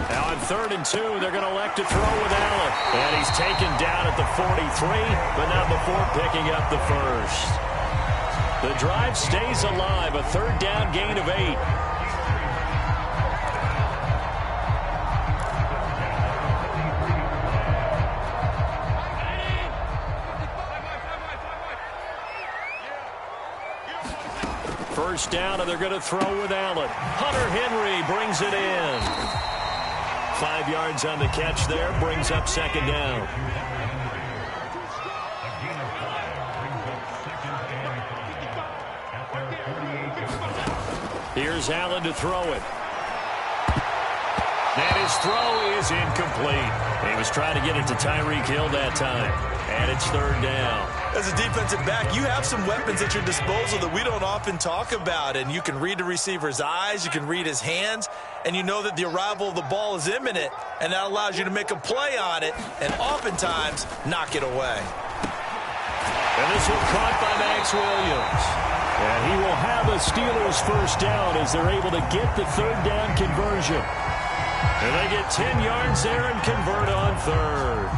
Now on 3rd and 2, they're going to elect to throw with Allen. And he's taken down at the 43, but not before picking up the first. The drive stays alive, a 3rd down gain of 8. First down, and they're going to throw with Allen. Hunter Henry brings it in. 5 yards on the catch there, brings up 2nd down. Here's Allen to throw it. And his throw is incomplete. He was trying to get it to Tyreek Hill that time. And it's 3rd down. As a defensive back, you have some weapons at your disposal that we don't often talk about. And you can read the receiver's eyes, you can read his hands, and you know that the arrival of the ball is imminent, and that allows you to make a play on it and oftentimes knock it away. And this one caught by Max Williams. And he will have a Steelers first down as they're able to get the 3rd down conversion. And they get 10 yards there and convert on 3rd.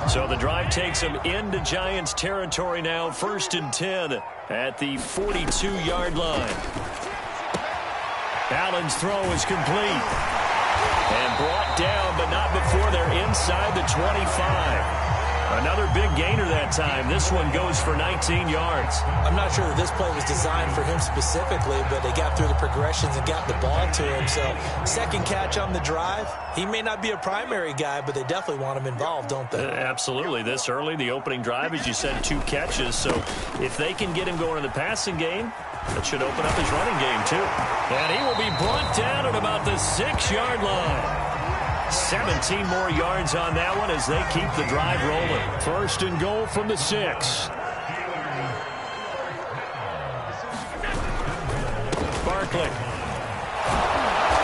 So the drive takes them into Giants territory now, 1st and 10 at the 42-yard line. Allen's throw is complete. And brought down, but not before they're inside the 25. Another big gainer that time. This one goes for 19 yards. I'm not sure that this play was designed for him specifically, but they got through the progressions and got the ball to him. So 2nd catch on the drive. He may not be a primary guy, but they definitely want him involved, don't they? Absolutely. This early, the opening drive, as you said, 2 catches. So if they can get him going in the passing game, that should open up his running game, too. And he will be brought down at about the 6-yard line. 17 more yards on that one as they keep the drive rolling. 1st and goal from the 6. Barkley.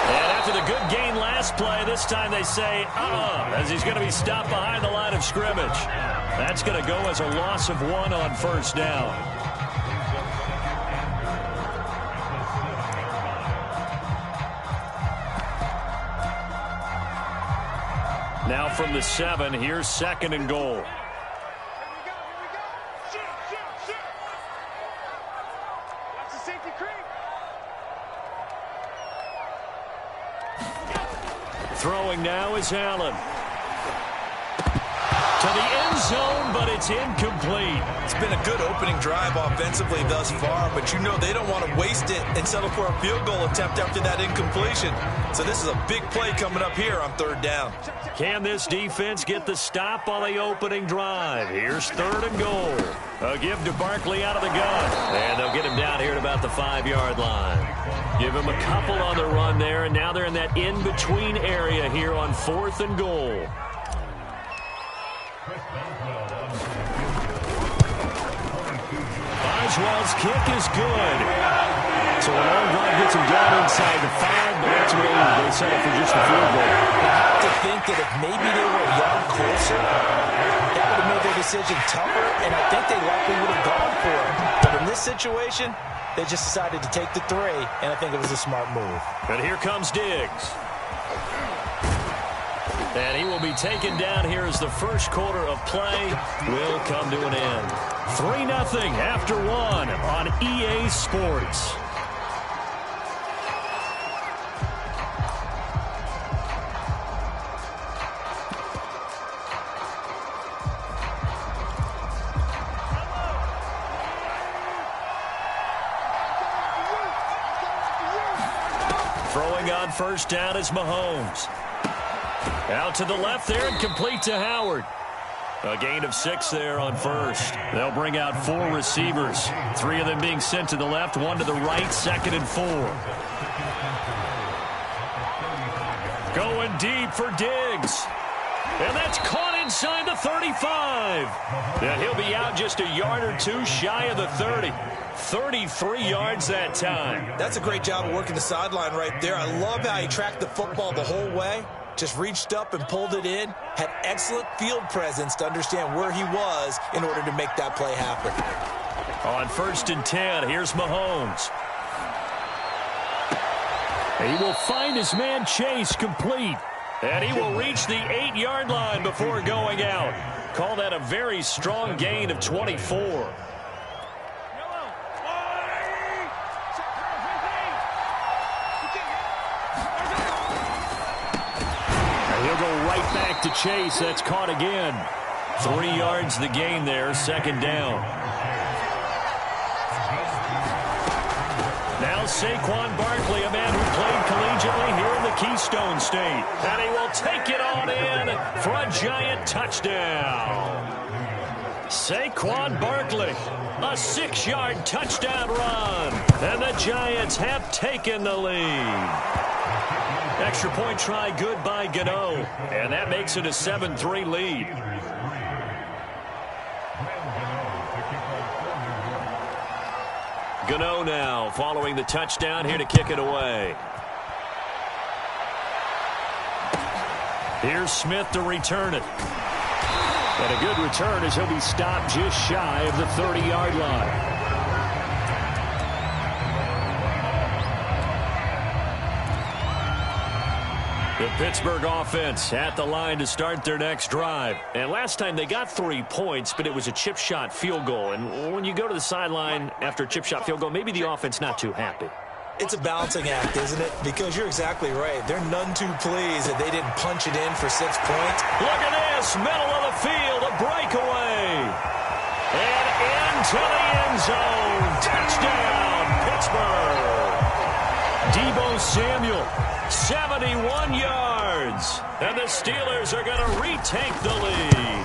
And after the good gain last play, this time they say, as he's going to be stopped behind the line of scrimmage. That's going to go as a loss of 1 on 1st down. Now from the 7, here's 2nd and goal. Throwing now is Allen. to the end zone, but it's incomplete. It's been a good opening drive offensively thus far, but you know they don't want to waste it and settle for a field goal attempt after that incompletion. So this is a big play coming up here on 3rd down. Can this defense get the stop on the opening drive? Here's 3rd and goal. A give to Barkley out of the gun. And they'll get him down here at about the 5-yard line. Give him a couple on the run there, and now they're in that in-between area here on 4th and goal. Boswell's kick is good. So a long drive gets him down inside the 5, but that's where they settle for just a field goal. I have to think that if maybe they were a yard closer, that would have made their decision tougher, and I think they likely would have gone for it. But in this situation, they just decided to take the 3, and I think it was a smart move. And here comes Diggs. And he will be taken down here as the first quarter of play will come to an end. 3-0 after 1 on EA Sports. Throwing on 1st down is Mahomes. Out to the left there and complete to Howard. A gain of 6 there on 1st. They'll bring out 4 receivers. 3 of them being sent to the left, 1 to the right, 2nd and 4. Going deep for Diggs. And that's caught inside the 35. And he'll be out just a yard or 2 shy of the 30. 33 yards that time. That's a great job of working the sideline right there. I love how he tracked the football the whole way. Just reached up and pulled it in. Had excellent field presence to understand where he was in order to make that play happen. On 1st and 10, here's Mahomes. He will find his man Chase complete. And he will reach the 8-yard line before going out. Call that a very strong gain of 24. He'll go right back to Chase. That's caught again. 3 yards the gain there, 2nd down. Now Saquon Barkley, a man who played collegiately here in the Keystone State. And he will take it on in for a giant touchdown. Saquon Barkley, a 6-yard touchdown run. And the Giants have taken the lead. Extra point try good by Gano. And that makes it a 7-3 lead. Gano now following the touchdown here to kick it away. Here's Smith to return it. And a good return as he'll be stopped just shy of the 30-yard line. The Pittsburgh offense at the line to start their next drive. And last time they got 3 points, but it was a chip shot field goal. And when you go to the sideline after a chip shot field goal, maybe the offense not too happy. It's a balancing act, isn't it? Because you're exactly right. They're none too pleased that they didn't punch it in for 6 points. Look at this, middle of the field, a breakaway. And into the end zone. Touchdown, Pittsburgh. Deebo Samuel, 71 yards. And the Steelers are going to retake the lead.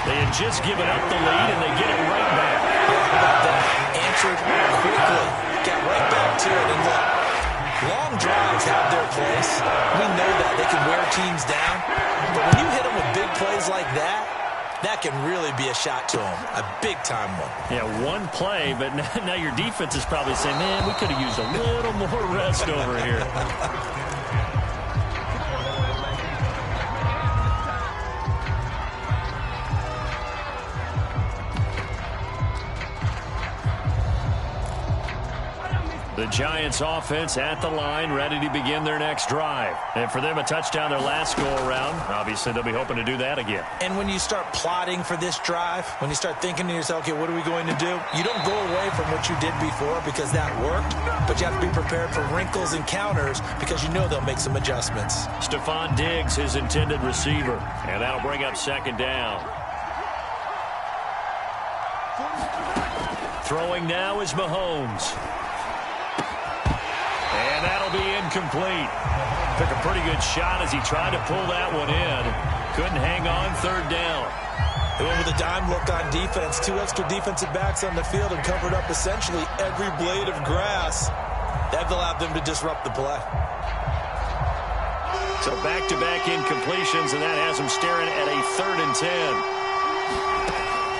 They had just given up the lead, and they get it right back. How about that? Answered quickly. Got right back to it. And look, long drives have their place. We know that. They can wear teams down. But when you hit them with big plays like that, that can really be a shot to them. A big-time one. Yeah, one play, but now your defense is probably saying, man, we could have used a little more rest over here. The Giants offense at the line, ready to begin their next drive. And for them, a touchdown their last go-around. Obviously, they'll be hoping to do that again. And when you start plotting for this drive, when you start thinking to yourself, okay, what are we going to do? You don't go away from what you did before because that worked, but you have to be prepared for wrinkles and counters because you know they'll make some adjustments. Stephon Diggs, his intended receiver. And that'll bring up second down. Throwing now is Mahomes. And that'll be incomplete. Took a pretty good shot as he tried to pull that one in. Couldn't hang on, third down. They went with a dime look on defense. 2 extra defensive backs on the field and covered up essentially every blade of grass. That allowed them to disrupt the play. So back-to-back incompletions, and that has them staring at a 3rd and 10.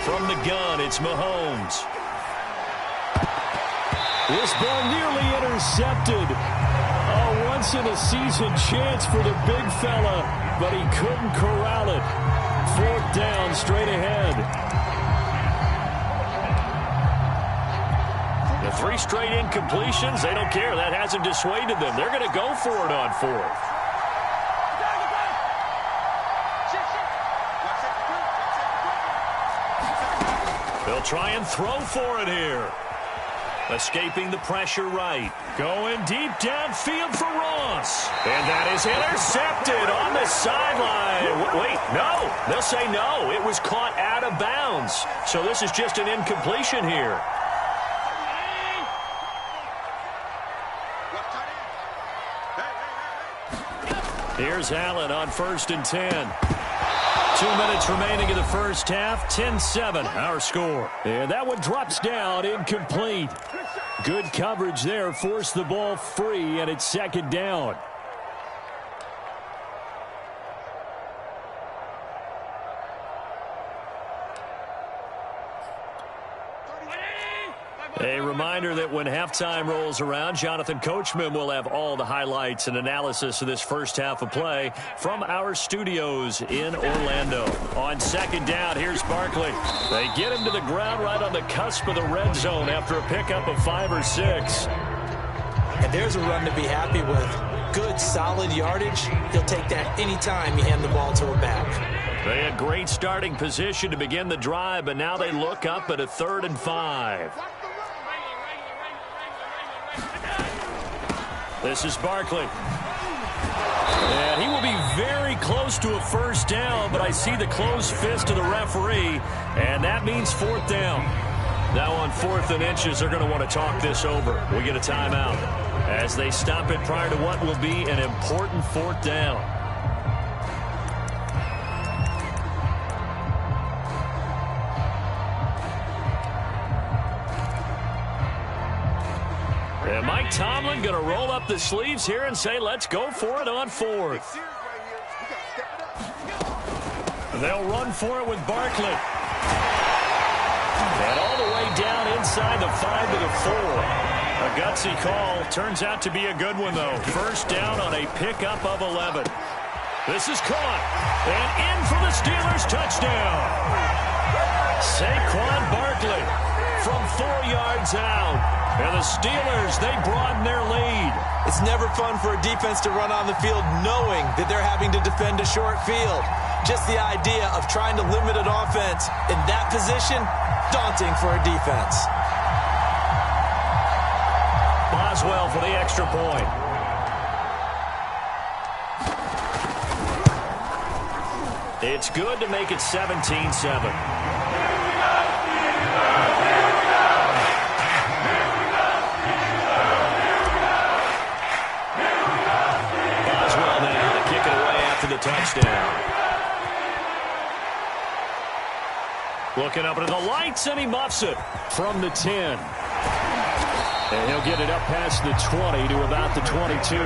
From the gun, it's Mahomes. This ball nearly intercepted. A once-in-a-season chance for the big fella, but he couldn't corral it. 4th down, straight ahead. The 3 straight incompletions, they don't care. That hasn't dissuaded them. They're going to go for it on 4th. They'll try and throw for it here. Escaping the pressure right. Going deep downfield for Ross. And that is intercepted on the sideline. Wait, no. They'll say no. It was caught out of bounds. So this is just an incompletion here. Here's Allen on 1st and 10. 2 minutes remaining in the first half. 10-7, our score. And that one drops down, incomplete. Good coverage there, forced the ball free, and it's 2nd down. A reminder that when halftime rolls around, Jonathan Coachman will have all the highlights and analysis of this first half of play from our studios in Orlando. On 2nd down, here's Barkley. They get him to the ground right on the cusp of the red zone after a pickup of 5 or 6. And there's a run to be happy with. Good, solid yardage. He'll take that anytime you hand the ball to a back. They had great starting position to begin the drive, but now they look up at a 3rd and 5. This is Barkley. And he will be very close to a first down, but I see the closed fist of the referee, and that means 4th down. Now on 4th and inches, they're going to want to talk this over. We get a timeout as they stop it prior to what will be an important 4th down. And Mike Tomlin going to roll up the sleeves here and say, let's go for it on 4th. They'll run for it with Barkley. And all the way down inside the 5 to the 4. A gutsy call. Turns out to be a good one, though. First down on a pickup of 11. This is caught. And in for the Steelers touchdown. Saquon Barkley from 4 yards out. And the Steelers, they broaden their lead. It's never fun for a defense to run on the field knowing that they're having to defend a short field. Just the idea of trying to limit an offense in that position, daunting for a defense. Boswell for the extra point. It's good to make it 17-7. The touchdown. Looking up into the lights, and he muffs it from the 10. And he'll get it up past the 20 to about the 22.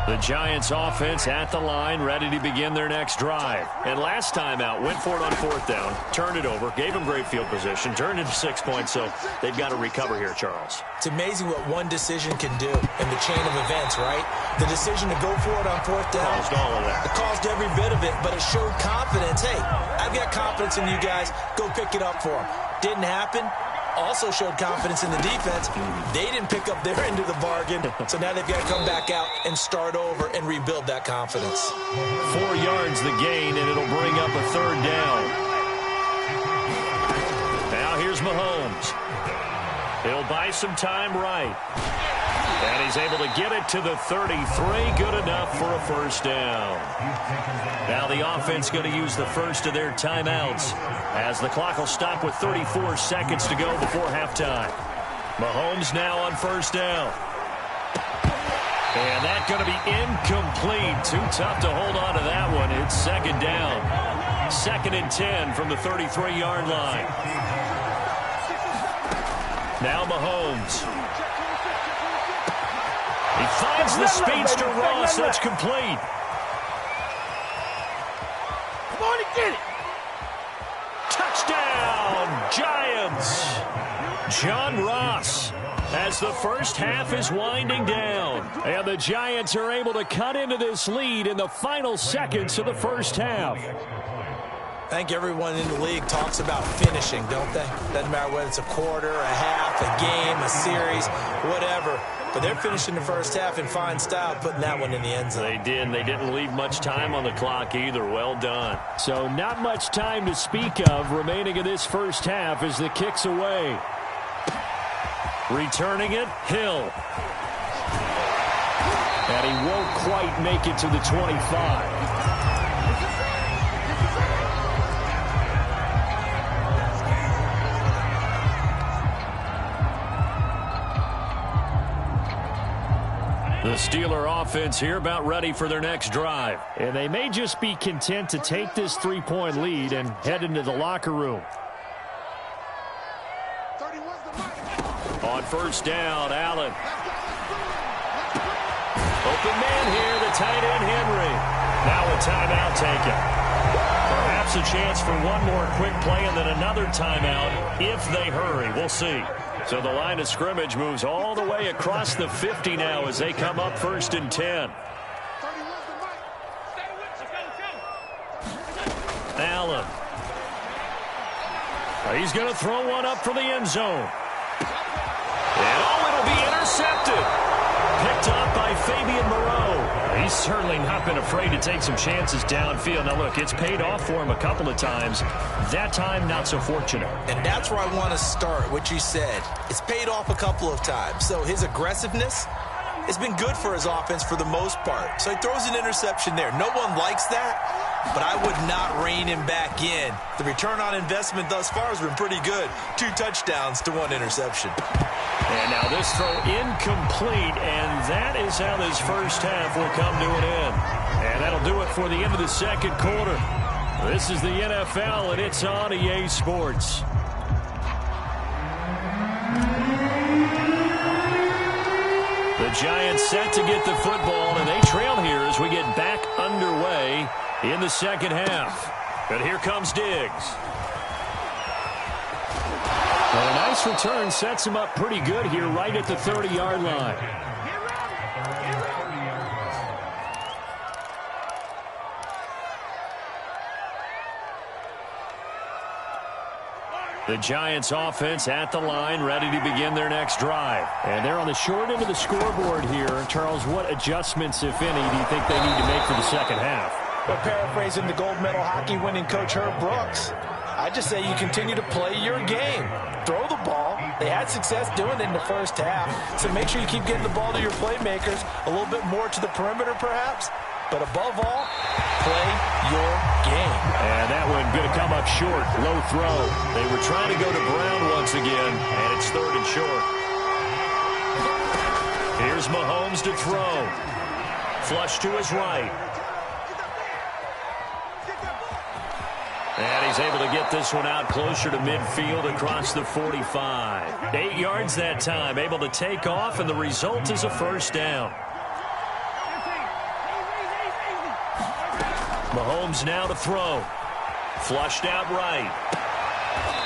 The Giants offense at the line, ready to begin their next drive. And last time out, went for it on 4th down, turned it over, gave them great field position, turned it to 6 points, so they've got to recover here, Charles. It's amazing what one decision can do in the chain of events, right? The decision to go for it on 4th down. Caused all of that. It caused every bit of it, but it showed confidence. Hey, I've got confidence in you guys. Go pick it up for them. Didn't happen. Also showed confidence in the defense. They didn't pick up their end of the bargain, so now they've got to come back out and start over and rebuild that confidence. 4 yards the gain, and it'll bring up a 3rd down. Now here's Mahomes. He'll buy some time right. And he's able to get it to the 33. Good enough for a 1st down. Now the offense going to use the first of their timeouts as the clock will stop with 34 seconds to go before halftime. Mahomes now on 1st down. And that's going to be incomplete. Too tough to hold on to that one. It's 2nd down. 2nd and 10 from the 33-yard line. Now Mahomes. He finds the speedster Ross. That's complete. Come on and get it. Touchdown, Giants. John Ross as the first half is winding down. And the Giants are able to cut into this lead in the final seconds of the first half. I think everyone in the league talks about finishing, don't they? Doesn't matter whether it's a quarter, a half, a game, a series, whatever. But they're finishing the first half in fine style, putting that one in the end zone. They did, and they didn't leave much time on the clock either. Well done. So not much time to speak of remaining in this first half as the kick's away. Returning it, Hill. And he won't quite make it to the 25. The Steeler offense here about ready for their next drive. And they may just be content to take this 3-point lead and head into the locker room. On 1st down, Allen. Open man here, the tight end Henry. Now a timeout taken. Perhaps a chance for one more quick play and then another timeout if they hurry. We'll see. So the line of scrimmage moves all the way across the 50 now as they come up 1st and 10. Allen. He's going to throw one up for the end zone. And it'll be intercepted. Picked up by Fabian Moreau. He's certainly not been afraid to take some chances downfield. Now, look, it's paid off for him a couple of times. That time, not so fortunate. And that's where I want to start, what you said. It's paid off a couple of times. So his aggressiveness has been good for his offense for the most part. So he throws an interception there. No one likes that, but I would not rein him back in. The return on investment thus far has been pretty good. 2 touchdowns to 1 interception. And now this throw incomplete, and that is how this first half will come to an end. And that'll do it for the end of the second quarter. This is the NFL, and it's on EA Sports. The Giants set to get the football, and they trail here as we get back underway in the second half. But here comes Diggs. Well, a nice return sets him up pretty good here right at the 30-yard line. The Giants offense at the line, ready to begin their next drive. And they're on the short end of the scoreboard here. Charles, what adjustments, if any, do you think they need to make for the second half? Well, paraphrasing the gold medal hockey winning coach Herb Brooks, I just say you continue to play your game. Throw the ball. They had success doing it in the first half. So make sure you keep getting the ball to your playmakers, a little bit more to the perimeter perhaps. But above all, play your game. And that one going to come up short. Low throw. They were trying to go to Brown once again, and it's 3rd and short. Here's Mahomes to throw. Flush to his right. And he's able to get this one out closer to midfield across the 45. 8 yards that time, able to take off, and the result is a first down. Mahomes now to throw. Flushed out right.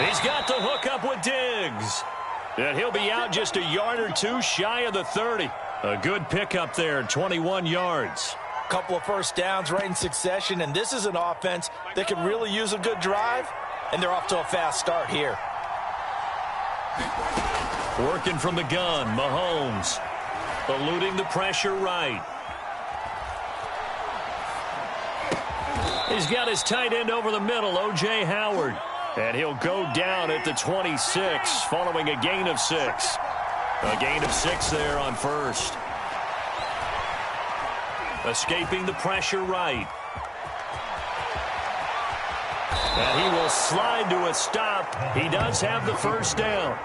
He's got the hook up with Diggs. And he'll be out just a yard or two shy of the 30. A good pickup there, 21 yards. Couple of first downs right in succession, and this is an offense that could really use a good drive, and they're off to a fast start here. Working from the gun, Mahomes. Eluding the pressure right. He's got his tight end over the middle, O.J. Howard. And he'll go down at the 26 following a gain of 6. A gain of 6 there on first. Escaping the pressure right. And he will slide to a stop. He does have the first down.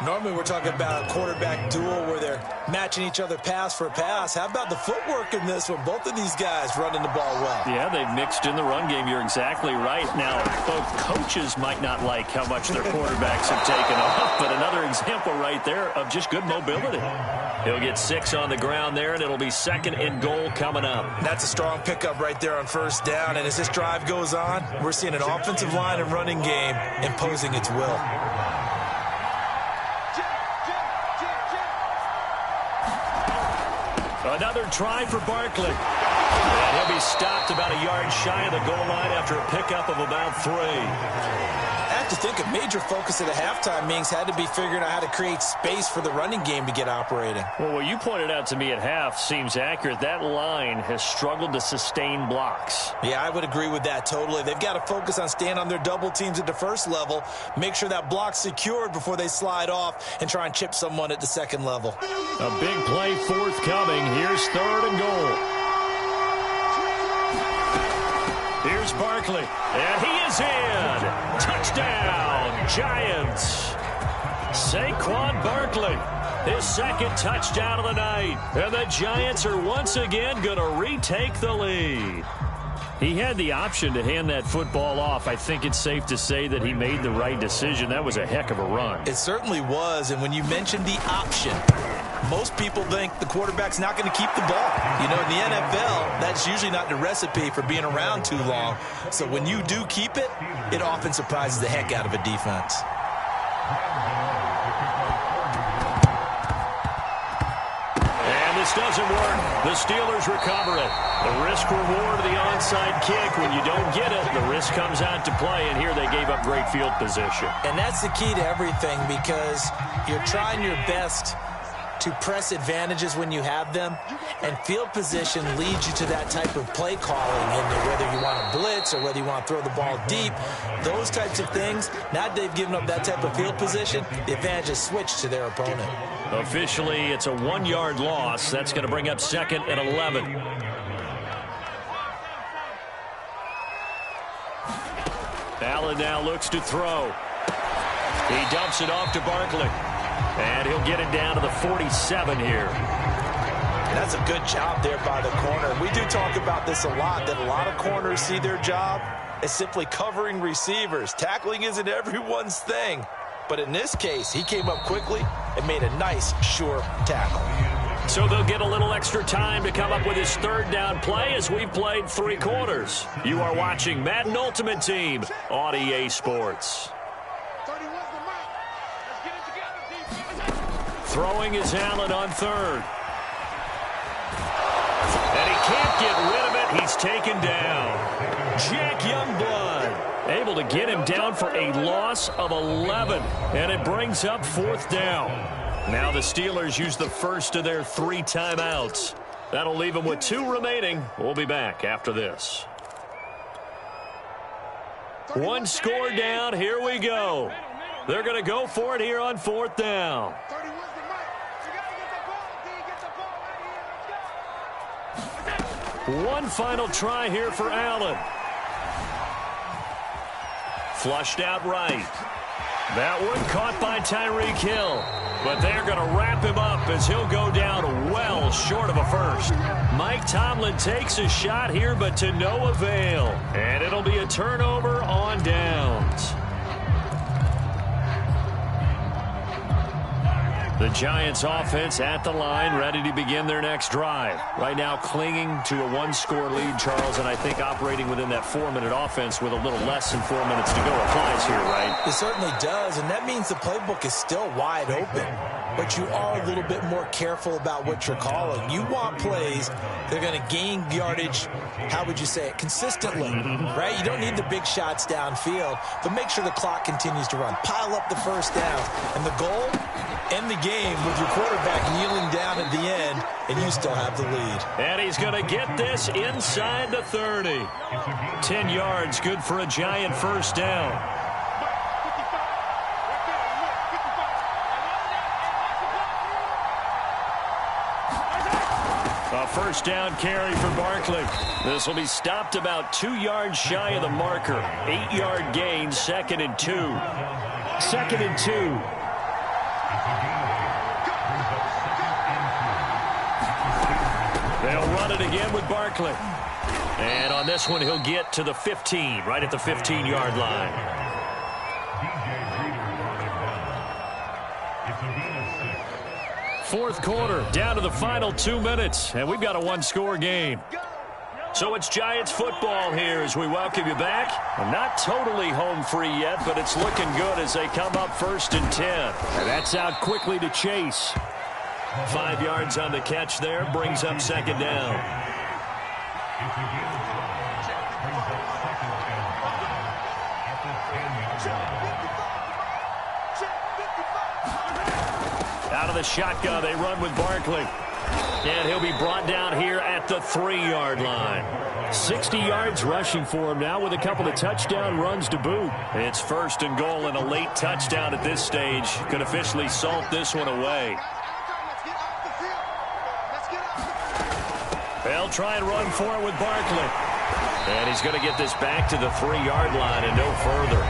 Normally we're talking about a quarterback duel where they're matching each other pass for pass. How about the footwork in this one? Both of these guys running the ball well. Yeah, they've mixed in the run game. You're exactly right. Now, both coaches might not like how much their quarterbacks have taken off, but another example right there of just good mobility. He'll get 6 on the ground there, and it'll be 2nd and goal coming up. That's a strong pickup right there on first down, and as this drive goes on, we're seeing an offensive line and running game imposing its will. Another try for Barkley. And he'll be stopped about a yard shy of the goal line after a pickup of about 3. I have to think a major focus at the halftime means had to be figuring out how to create space for the running game to get operating. Well, what you pointed out to me at half seems accurate. That line has struggled to sustain blocks. Yeah, I would agree with that totally. They've got to focus on staying on their double teams at the first level, make sure that block's secured before they slide off and try and chip someone at the second level. A big play forthcoming. Here's 3rd and goal. Here's Barkley, and he is in. Touchdown, Giants. Saquon Barkley, his 2nd touchdown of the night. And the Giants are once again going to retake the lead. He had the option to hand that football off. I think it's safe to say that he made the right decision. That was a heck of a run. It certainly was, and when you mentioned the option, most people think the quarterback's not going to keep the ball. You know, in the NFL, that's usually not the recipe for being around too long. So when you do keep it, it often surprises the heck out of a defense. And this doesn't work. The Steelers recover it. The risk-reward of the onside kick. When you don't get it, the risk comes out to play, and here they gave up great field position. And that's the key to everything, because you're trying your best to press advantages when you have them, and field position leads you to that type of play calling, and whether you want to blitz or whether you want to throw the ball deep, those types of things. Now they've given up that type of field position, the advantage is switched to their opponent. Officially, it's a 1-yard loss. That's going to bring up 2nd and 11. Allen now looks to throw. He dumps it off to Barkley. And he'll get it down to the 47 here. That's a good job there by the corner. We do talk about this a lot, that a lot of corners see their job as simply covering receivers. Tackling isn't everyone's thing. But in this case, he came up quickly and made a nice, sure tackle. So they'll get a little extra time to come up with his 3rd down play as we've played 3 quarters. You are watching Madden Ultimate Team on EA Sports. Throwing is Allen on 3rd. And he can't get rid of it. He's taken down. Jack Youngblood able to get him down for a loss of 11. And it brings up 4th down. Now the Steelers use the first of their 3 timeouts. That'll leave them with 2 remaining. We'll be back after this. 1 score down. Here we go. They're going to go for it here on 4th down. One final try here for Allen. Flushed out right. That one caught by Tyreek Hill. But they're going to wrap him up as he'll go down well short of a first. Mike Tomlin takes a shot here, but to no avail. And it'll be a turnover on downs. The Giants offense at the line, ready to begin their next drive. Right now clinging to a one-score lead, Charles, and I think operating within that 4-minute offense with a little less than 4 minutes to go applies here, right? It certainly does, and that means the playbook is still wide open. But you are a little bit more careful about what you're calling. You want plays that are going to gain yardage, how would you say it, consistently, right? You don't need the big shots downfield, but make sure the clock continues to run. Pile up the first downs. And the goal, end the game with your quarterback kneeling down at the end, and you still have the lead. And he's going to get this inside the 30. 10 yards, good for a Giant first down. A first down carry for Barkley. This will be stopped about 2 yards shy of the marker. 8-yard gain, 2nd and 2. 2nd and 2. They'll run it again with Barkley. And on this one, he'll get to the 15, right at the 15-yard line. Fourth quarter, down to the final 2 minutes, and we've got a one-score game. So it's Giants football here as we welcome you back. Not totally home free yet, but it's looking good as they come up 1st and 10. And that's out quickly to Chase. 5 yards on the catch there, brings up 2nd down. Out of the shotgun, they run with Barkley. And he'll be brought down here at the 3-yard line. 60 yards rushing for him now with a couple of touchdown runs to boot. It's 1st and goal and a late touchdown at this stage. Could officially salt this one away. They'll try and run for it with Barkley. And he's going to get this back to the 3-yard line and no further.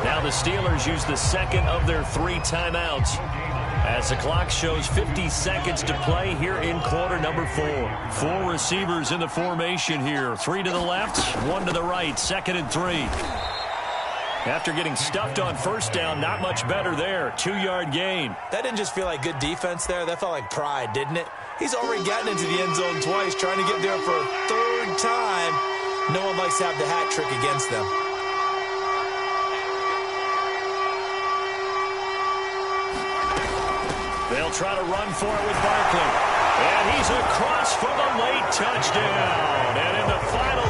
Now the Steelers use the 2nd of their 3 timeouts, as the clock shows 50 seconds to play here in quarter number 4. 4 receivers in the formation here. 3 to the left, 1 to the right. 2nd and 3. After getting stuffed on first down, not much better there. 2-yard gain. That didn't just feel like good defense there. That felt like pride, didn't it? He's already gotten into the end zone twice, trying to get there for a 3rd time. No one likes to have the hat trick against them. They'll try to run for it with Barkley. And he's across for the late touchdown. And in the final